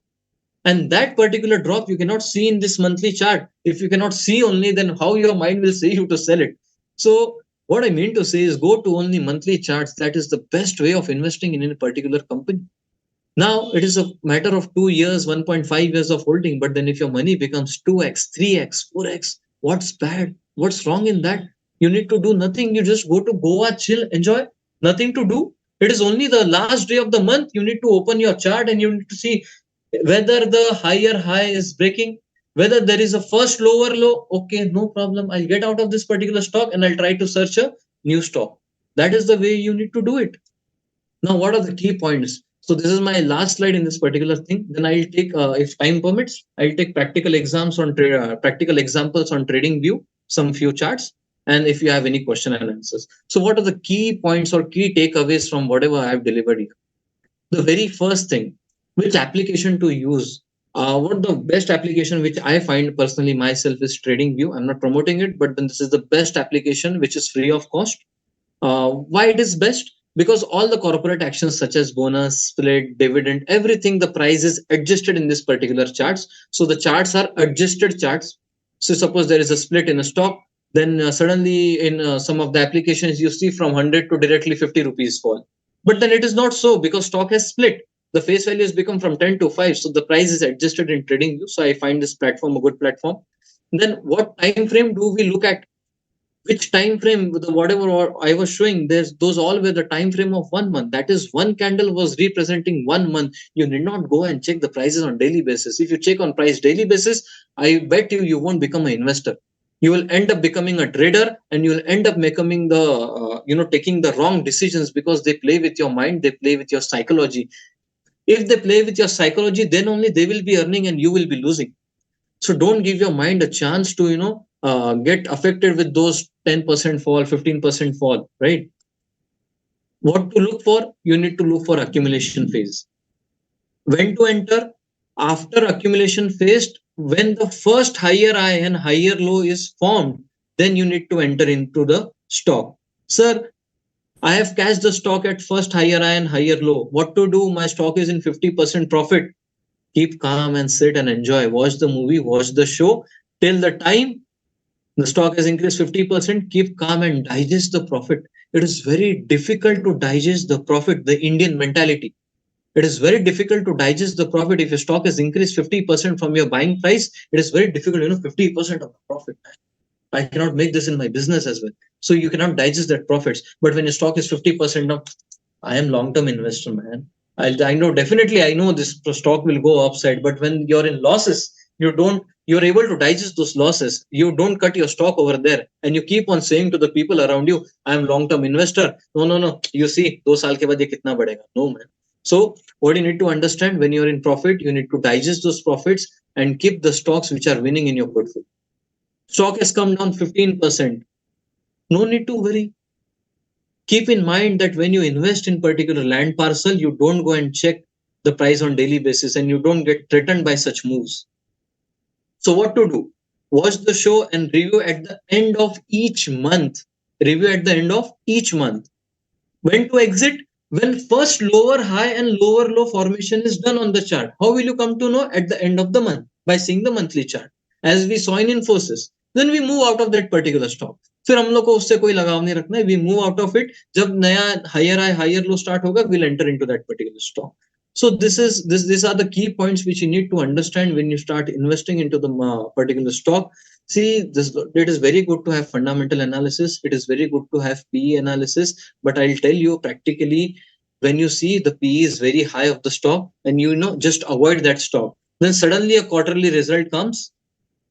S4: And that particular drop you cannot see in this monthly chart. If you cannot see only, then how your mind will say you to sell it? So what I mean to say is go to only monthly charts. That is the best way of investing in a particular company. Now it is a matter of 2 years, 1.5 years of holding. But then if your money becomes 2x, 3x, 4x, what's bad? What's wrong in that? You need to do nothing. You just go to Goa, chill, enjoy. Nothing to do. It is only the last day of the month. You need to open your chart and you need to see whether the higher high is breaking, whether there is a first lower low. Okay, no problem. I'll get out of this particular stock and I'll try to search a new stock. That is the way you need to do it. Now, what are the key points? So this is my last slide in this particular thing. Then I'll take, if time permits, I'll take practical practical examples on Trading View, some few charts, and if you have any question and answers. So what are the key points or key takeaways from whatever I have delivered here? The very first thing, which application to use? What the best application which I find personally myself is Trading View. I'm not promoting it, but then this is the best application which is free of cost. Why it is best? Because all the corporate actions such as bonus, split, dividend, everything, the price is adjusted in this particular charts. So the charts are adjusted charts. So suppose there is a split in a stock, then suddenly in some of the applications you see from 100 to directly 50 rupees fall. But then it is not so because stock has split. The face value has become from 10 to 5. So the price is adjusted in Trading View. So I find this platform a good platform. Then what time frame do we look at? Which time frame, the whatever I was showing, there's those all were the time frame of 1 month. That is, one candle was representing 1 month. You need not go and check the prices on daily basis. If you check on price daily basis, I bet you won't become an investor. You will end up becoming a trader, and you will end up becoming the taking the wrong decisions because they play with your mind, they play with your psychology. If they play with your psychology, then only they will be earning and you will be losing. So don't give your mind a chance to get affected with those 10% fall, 15% fall, right? What to look for? You need to look for accumulation phase. When to enter? After accumulation phase, when the first higher high and higher low is formed, then you need to enter into the stock. Sir, I have cashed the stock at first higher high and higher low. What to do? My stock is in 50% profit. Keep calm and sit and enjoy. Watch the movie, watch the show till the time the stock has increased 50%. Keep calm and digest the profit. It is very difficult to digest the profit, the Indian mentality. It is very difficult to digest the profit. If your stock has increased 50% from your buying price, it is very difficult, 50% of the profit. I cannot make this in my business as well. So you cannot digest that profits. But when your stock is 50% up, I am long-term investor, man. I know definitely I know this stock will go upside, but when you're in losses, you're able to digest those losses. You don't cut your stock over there, and you keep on saying to the people around you, I am long-term investor. No. You see, 2 साल के बाद ये कितना बढ़ेगा? No, man. So what you need to understand, when you're in profit, you need to digest those profits and keep the stocks which are winning in your portfolio. Stock has come down 15%. No need to worry. Keep in mind that when you invest in particular land parcel, you don't go and check the price on daily basis and you don't get threatened by such moves. So what to do? Watch the show and review at the end of each month. Review at the end of each month. When to exit? When first lower high and lower low formation is done on the chart. How will you come to know? At the end of the month, by seeing the monthly chart. As we saw in Infosys. Then we move out of that particular stock. फिर हम लोग को उससे कोई लगाव नहीं रखना है. We move out of it. जब नया higher high, higher low start होगा, we'll enter into that particular stock. So these are the key points which you need to understand when you start investing into the particular stock. See, this it is very good to have fundamental analysis. It is very good to have PE analysis, but I'll tell you practically, when you see the PE is very high of the stock, and just avoid that stock, then suddenly a quarterly result comes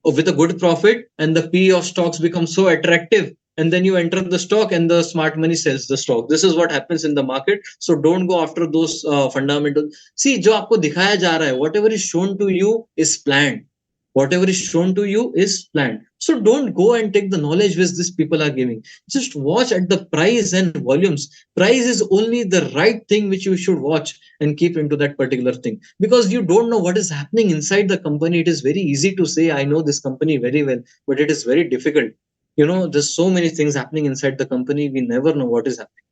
S4: with a good profit, and the P of stocks becomes so attractive, and then you enter the stock and the smart money sells the stock. This is what happens in the market. So don't go after those fundamentals. See, जो आपको दिखाया जा रहा है, whatever is shown to you is planned. Whatever is shown to you is planned. So don't go and take the knowledge which these people are giving. Just watch at the price and volumes. Price is only the right thing which you should watch and keep into that particular thing, because you don't know what is happening inside the company. It is very easy to say I know this company very well, but it is very difficult. There's so many things happening inside the company, we never know what is happening.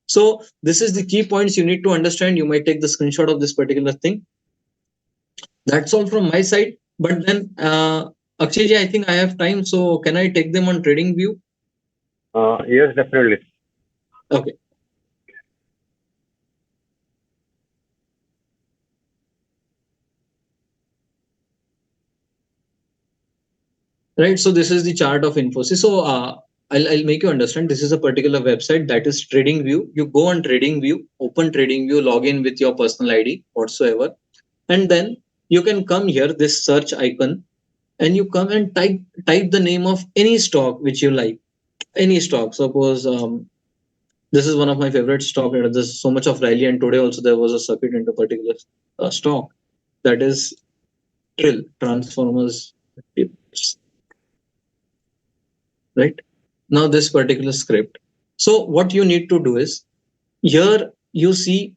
S4: So this is the key points you need to understand. You might take the screenshot of this particular thing. That's all from my side. But then, Akshayji, I think I have time, so can I take them on trading view?
S3: Yes, definitely.
S4: Okay. Right. So this is the chart of Infosys. So I'll make you understand. This is a particular website that is Trading View. You go on Trading View, open Trading View, log in with your personal ID whatsoever, and then you can come here, this search icon, and you come and type the name of any stock which you like. Any stock. Suppose this is one of my favorite stock. There's so much of rally, and today also there was a circuit into particular stock, that is Trill Transformers. Right now, this particular script. So what you need to do is, here you see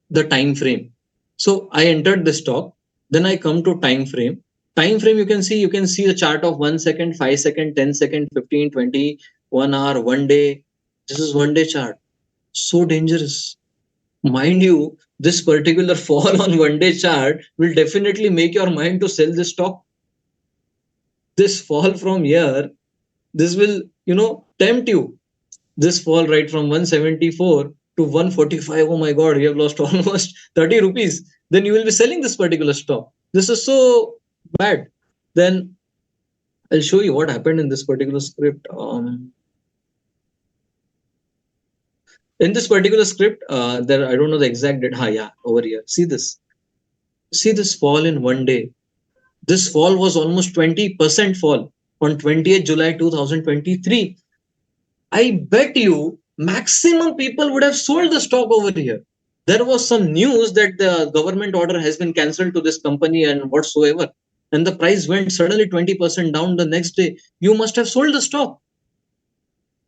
S4: the time frame. So I entered the stock, then I come to time frame. Time frame, you can see the chart of 1 second, 5 second, 10 second, 15, 20, 1 hour, 1 day. This is 1 day chart. So dangerous. Mind you, this particular fall on 1 day chart will definitely make your mind to sell this stock. This fall from here, this will tempt you. This fall right from 174 to 145, oh my god, you have lost almost 30 rupees. Then you will be selling this particular stock. This is so bad. Then I'll show you what happened in this particular script. In this particular script, there, I don't know the exact date. Yeah, over here. See this fall in 1 day. This fall was almost 20% fall on 20th July 2023. I bet you maximum people would have sold the stock over here. There was some news that the government order has been cancelled to this company and whatsoever, and the price went suddenly 20% down the next day. You must have sold the stock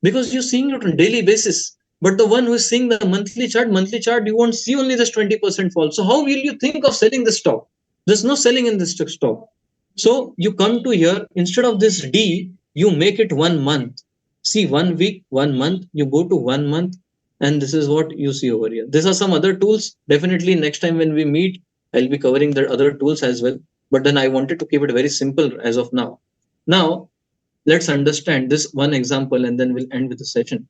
S4: because you're seeing it on daily basis. But the one who is seeing the monthly chart, you won't see only this 20% fall. So how will you think of selling the stock? There's no selling in this stock. So you come to here, instead of this D, you make it 1 month. See, 1 week, 1 month, you go to 1 month, and this is what you see over here. These are some other tools. Definitely next time when we meet, I'll be covering the other tools as well. But then I wanted to keep it very simple as of now. Now, let's understand this one example and then we'll end with the session.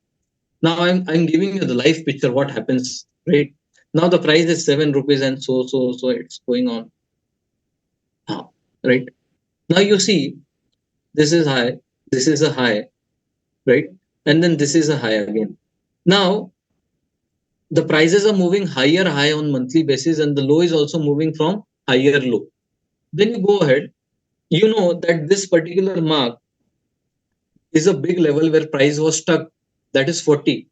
S4: Now I'm giving you the live picture, what happens, right? Now the price is 7 rupees and so it's going on. Right? Now you see, this is high, this is a high, right? And then this is a high again. Now, the prices are moving higher high on monthly basis, and the low is also moving from higher low. Then you go ahead, you know that this particular mark is a big level where price was stuck, that is 40.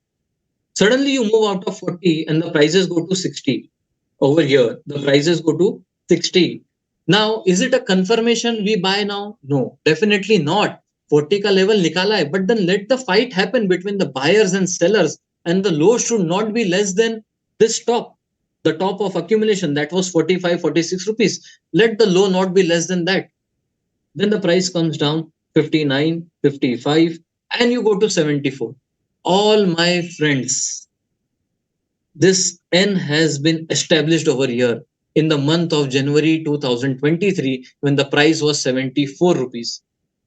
S4: Suddenly you move out of 40 and the prices go to 60. Over here, the prices go to 60. Now, is it a confirmation we buy now? No, definitely not. 40 ka level nikala hai, but then let the fight happen between the buyers and sellers, and the low should not be less than this top, the top of accumulation, that was 45, 46 rupees. Let the low not be less than that. Then the price comes down 59, 55, and you go to 74. All my friends, this N has been established over here in the month of January 2023 when the price was 74 rupees.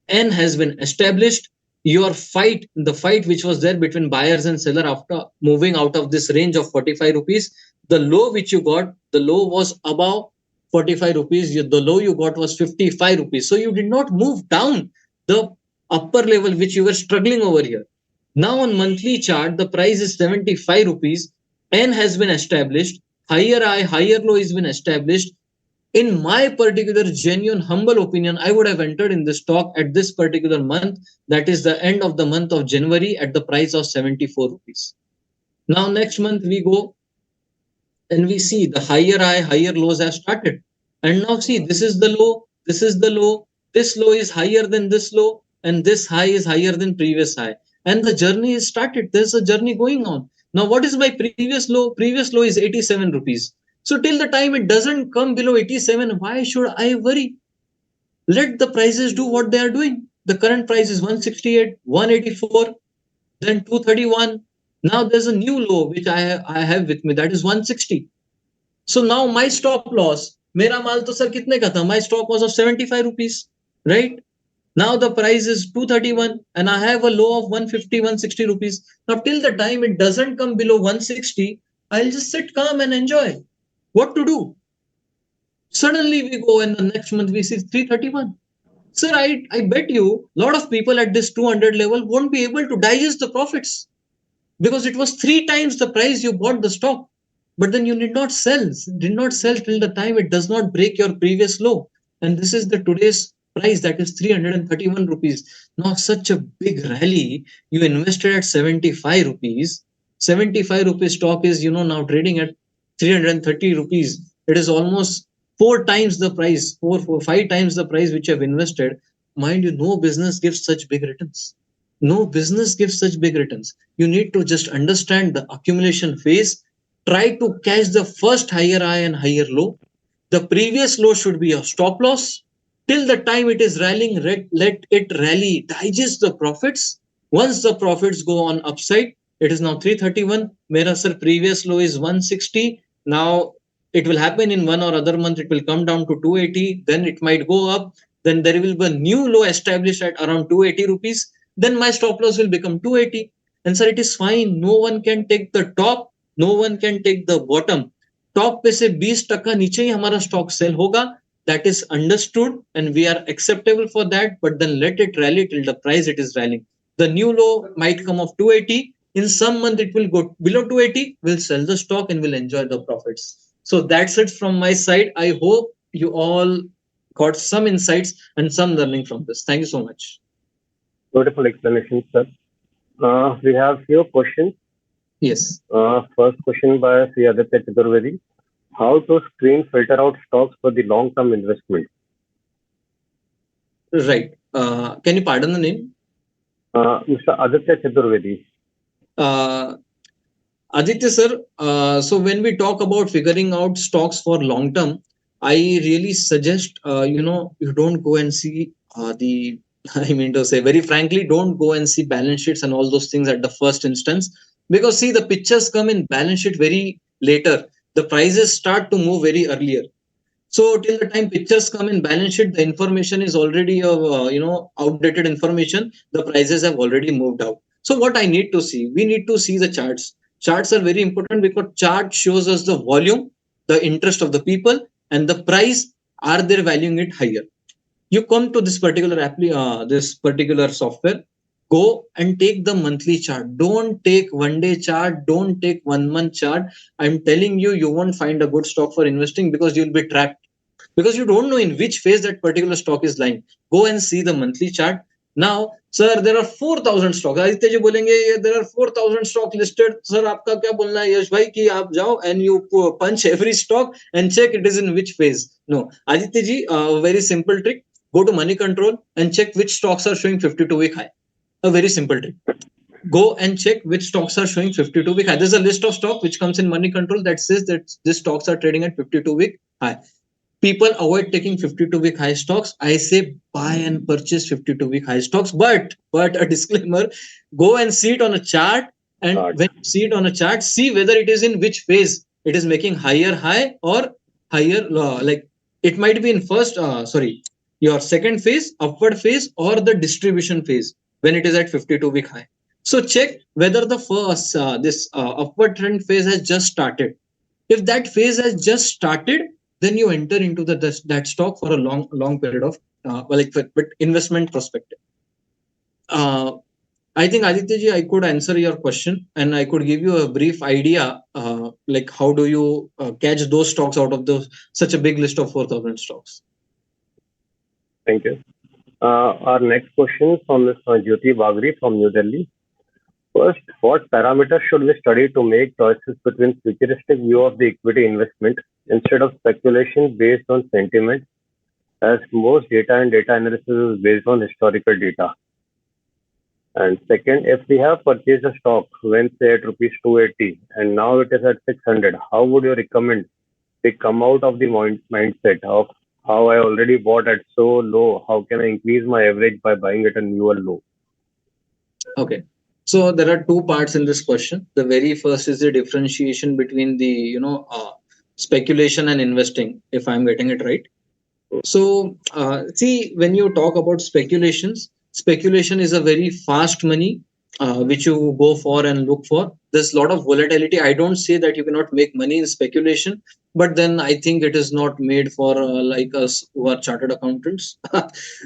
S4: N has been established. the fight which was there between buyers and seller after moving out of this range of 45 rupees, the low which you got, the low was above 45 rupees, the low you got was 55 rupees. So you did not move down the upper level which you were struggling over here. Now on monthly chart, the price is 75 rupees. N has been established. Higher high, higher low has been established. In my particular genuine humble opinion, I would have entered in this stock at this particular month, that is the end of the month of January, at the price of 74 rupees. Now next month we go and we see the higher high, higher lows have started. And now see, this is the low, this is the low, this low is higher than this low, and this high is higher than previous high. And the journey is started. There's a journey going on. Now, what is my previous low? Previous low is 87 rupees. So till the time it doesn't come below 87, why should I worry? Let the prices do what they are doing. The current price is 168, 184, then 231. Now there's a new low which I have with me, that is 160. So now my stop loss, मेरा माल तो sir कितने का था? My stock was of 75 rupees, right? Now the price is 231 and I have a low of 150, 160 rupees. Now till the time it doesn't come below 160, I'll just sit calm and enjoy. What to do? Suddenly we go and the next month we see 331. Sir, I bet you a lot of people at this 200 level won't be able to digest the profits because it was 3 times the price you bought the stock. But then you did not sell till the time it does not break your previous low. And this is the today's price, that is 331 rupees. Now, such a big rally, you invested at 75 rupees. 75 rupees stock is, now trading at 330 rupees. It is almost 4 times the price, 5 times the price which you have invested. Mind you, no business gives such big returns. No business gives such big returns. You need to just understand the accumulation phase. Try to catch the first higher high and higher low. The previous low should be your stop loss. Till the time it is rallying, let it rally, digest the profits. Once the profits go on upside, it is now 331. Mera sir, previous low is 160. Now it will happen in one or other month, it will come down to 280. Then it might go up. Then there will be a new low established at around 280 rupees. Then my stop loss will become 280. And sir, it is fine. No one can take the top. No one can take the bottom. Top पे से 20% नीचे ही हमारा stock cell होगा. That is understood and we are acceptable for that, but then let it rally till the price it is rallying. The new low might come of 280. In some month it will go below 280. We'll sell the stock and we'll enjoy the profits. So that's it from my side. I hope you all got some insights and some learning from this. Thank you so much.
S3: Beautiful explanation, sir. We have few questions.
S4: Yes.
S3: First question by Sri Aditya Chaturvedi. How to screen filter out stocks for the long-term investment?
S4: Right. Can you pardon the name?
S3: Mr. Aditya Chaturvedi.
S4: Aditya sir, so when we talk about figuring out stocks for long term, I really suggest you don't go and see the I mean to say very frankly, don't go and see balance sheets and all those things at the first instance, because see the pictures come in balance sheet very later. The prices start to move very earlier. So till the time pictures come in balance sheet, the information is already outdated information. The prices have already moved out. So what I need to see, we need to see the charts. Charts are very important because chart shows us the volume, the interest of the people, and the price. Are they valuing it higher? You come to this particular this particular software, go and take the monthly chart. Don't take 1 day chart. Don't take 1 month chart. I'm telling you, you won't find a good stock for investing because you'll be trapped. Because you don't know in which phase that particular stock is lying. Go and see the monthly chart. Now, sir, there are 4,000 stocks. Aditya ji bolenge, there are 4,000 stocks listed. Sir, आपका क्या बोलना है यश भाई कि आप जाओ and you punch every stock and check it is in which phase. No, Aditya ji, very simple trick. Go to money control and check which stocks are showing 52-week high. A very simple trick. Go and check which stocks are showing 52-week high. There's a list of stock which comes in money control that says that these stocks are trading at 52-week high. People avoid taking 52-week high stocks. I say buy and purchase 52-week high stocks, but a disclaimer: go and see it on a chart, and when you see it on a chart, see whether it is in which phase it is making higher high or higher low. Like it might be in your second phase, upward phase, or the distribution phase. when it is at 52-week high. So check whether the first this upward trend phase has just started. If that phase has just started, then you enter into that stock for a long period of but investment perspective. I think Aditya I could answer your question and I could give you a brief idea, like how do you catch those stocks out of such a big list of 4,000 stocks.
S3: Thank you. Our next question from Ms. Jyoti Bagri from New Delhi. First, what parameters should we study to make choices between futuristic view of the equity investment instead of speculation based on sentiment, as most data and data analysis is based on historical data? And second, if we have purchased a stock when say at rupees 280 and now it is at 600, how would you recommend we come out of the mindset of how I already bought at so low? How can I increase my average by buying at a newer low?
S4: Okay. So there are two parts in this question. The very first is the differentiation between the speculation and investing, if I'm getting it right. So see, when you talk about speculations, speculation is a very fast money which you go for and look for. There's a lot of volatility. I don't say that you cannot make money in speculation, but then I think it is not made for like us who are chartered accountants.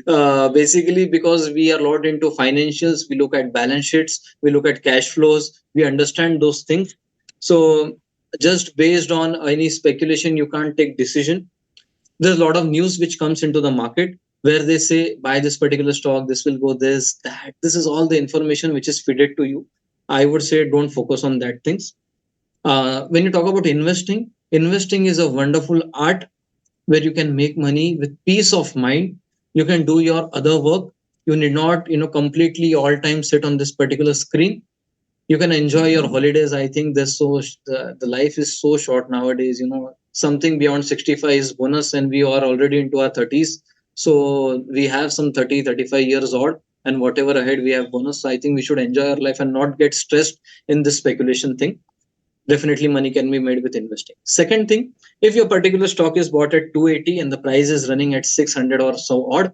S4: Basically, because we are a lot into financials, we look at balance sheets, we look at cash flows, we understand those things. So just based on any speculation, you can't take decision. There's a lot of news which comes into the market where they say buy this particular stock, this will go this, that. This is all the information which is fed to you. I would say don't focus on that things. When you talk about investing, investing is a wonderful art where you can make money with peace of mind. You can do your other work. You need not completely all time sit on this particular screen. You can enjoy your holidays. I think the life is so short nowadays. Something beyond 65 is bonus, and we are already into our 30s. So we have some 30-35 years odd, and whatever ahead we have bonus. So I think we should enjoy our life and not get stressed in this speculation thing. Definitely money can be made with investing. Second thing, if your particular stock is bought at 280 and the price is running at 600 or so odd,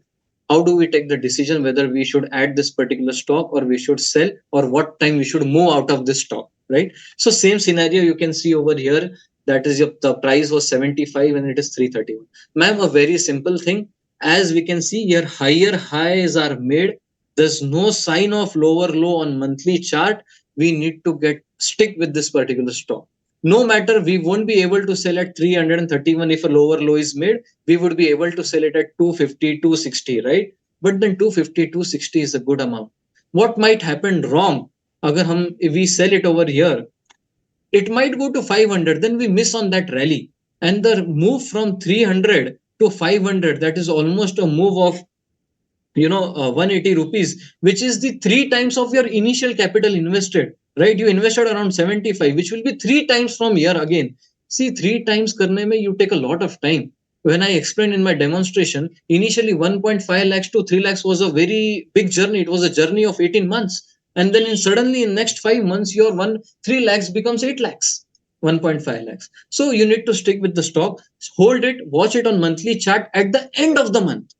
S4: how do we take the decision whether we should add this particular stock or we should sell, or what time we should move out of this stock, right? So same scenario you can see over here. That is, the price was 75 and it is 331. Ma'am, a very simple thing. As we can see here, higher highs are made. There's no sign of lower low on monthly chart. We need to stick with this particular stock. No matter, we won't be able to sell at 331 if a lower low is made. We would be able to sell it at 250, 260, right? But then 250, 260 is a good amount. What might happen wrong? If we sell it over here, it might go to 500, then we miss on that rally. And the move from 300 to 500, that is almost a move of 180 rupees, which is the 3 times of your initial capital invested, right? You invested around 75, which will be 3 times from here again. See, 3 times karne mein you take a lot of time. When I explained in my demonstration, initially 1.5 lakhs to 3 lakhs was a very big journey. It was a journey of 18 months. And then suddenly in next 5 months, your 3 lakhs becomes 8 lakhs. 1.5 lakhs. So you need to stick with the stock, hold it, watch it on monthly chart at the end of the month.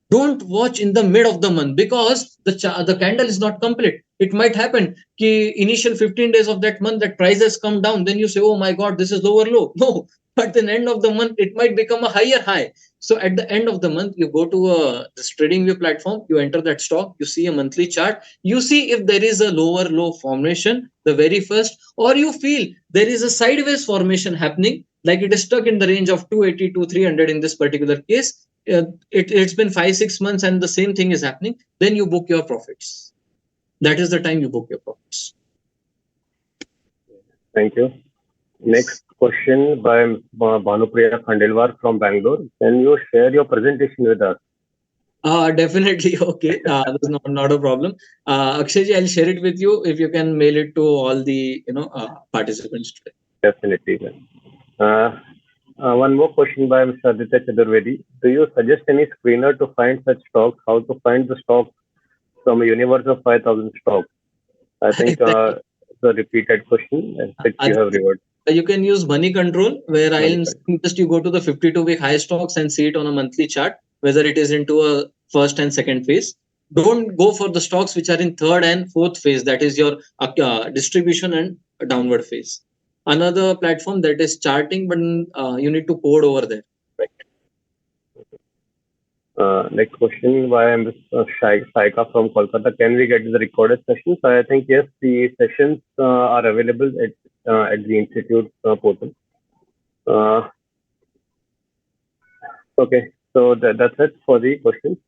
S4: Don't watch in the mid of the month, because the candle is not complete. It might happen ki initial 15 days of that month that price has come down, then you say, oh my god, this is lower low. No, but the end of the month it might become a higher high. So at the end of the month, you go to this trading view platform, you enter that stock, you see a monthly chart, you see if there is a lower low formation, the very first, or you feel there is a sideways formation happening, like it is stuck in the range of 280 to 300 in this particular case. It's been 5-6 months and the same thing is happening, then you book your profits. That is the time you book your profits.
S3: Thank you. Next question by Bhanupriya Khandelwar from Bangalore. Can you share your presentation with us?
S4: Definitely. Okay. That's not a problem. Akshayji, I'll share it with you if you can mail it to all the participants today.
S3: Definitely. One more question by Mr. Aditya Chaturvedi. Do you suggest any screener to find such stocks? How to find the stocks from a universe of 5,000 stocks? I think it's a repeated question which you have reverted.
S4: You can use money control, where I'll just you go to the 52-week high stocks and see it on a monthly chart, whether it is into a first and second phase. don't go for the stocks which are in third and fourth phase, that is your distribution and downward phase. Another platform that is charting, but you need to code over there.
S3: Next question, why I'm Saika from Kolkata. Can we get the recorded sessions? I think yes, the sessions are available at the institute portal. Okay, so that's it for the questions.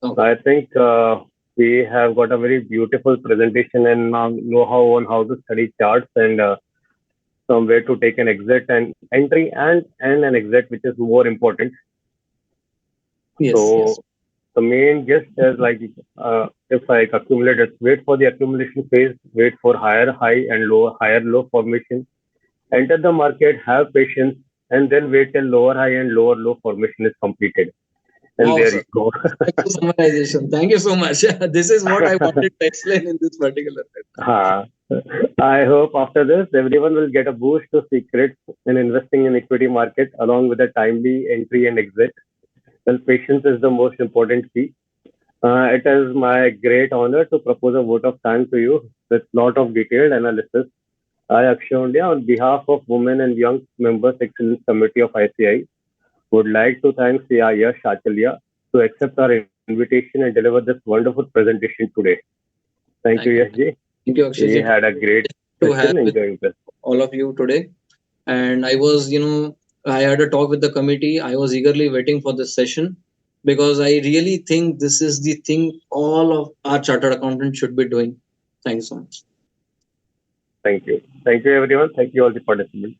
S4: Okay.
S3: I think we have got a very beautiful presentation and know-how on how to study charts and some way to take an exit and entry and an exit, which is more important.
S4: Yes,
S3: So
S4: yes.
S3: the main gist is like if I accumulate it, wait for the accumulation phase, wait for higher high and low higher low formation, enter the market, have patience, and then wait till lower high and lower low formation is completed. And
S4: Wow,
S3: there
S4: sir.
S3: you go.
S4: Summarization. Thank you so much. This is what I wanted to explain in this particular.
S3: Ha. I hope after this, everyone will get a boost to secrets in investing in equity market along with a timely entry and exit. Well, patience is the most important key. It is my great honor to propose a vote of thanks to you with lot of detailed analysis. I, Akshay Undia, on behalf of Women and Young Members Excellence Committee of ICI, would like to thank Sia Yash Achalia to accept our invitation and deliver this wonderful presentation today. Thank you,
S4: Thank you.
S3: Yashji.
S4: Thank you,
S3: We
S4: Akshayji.
S3: had a great
S4: To have
S3: session,
S4: with
S3: enjoying this.
S4: all of you today. And I was, I had a talk with the committee. I was eagerly waiting for this session because I really think this is the thing all of our chartered accountants should be doing. Thank you so much.
S3: Thank you. Thank you, everyone. Thank you, all the participants.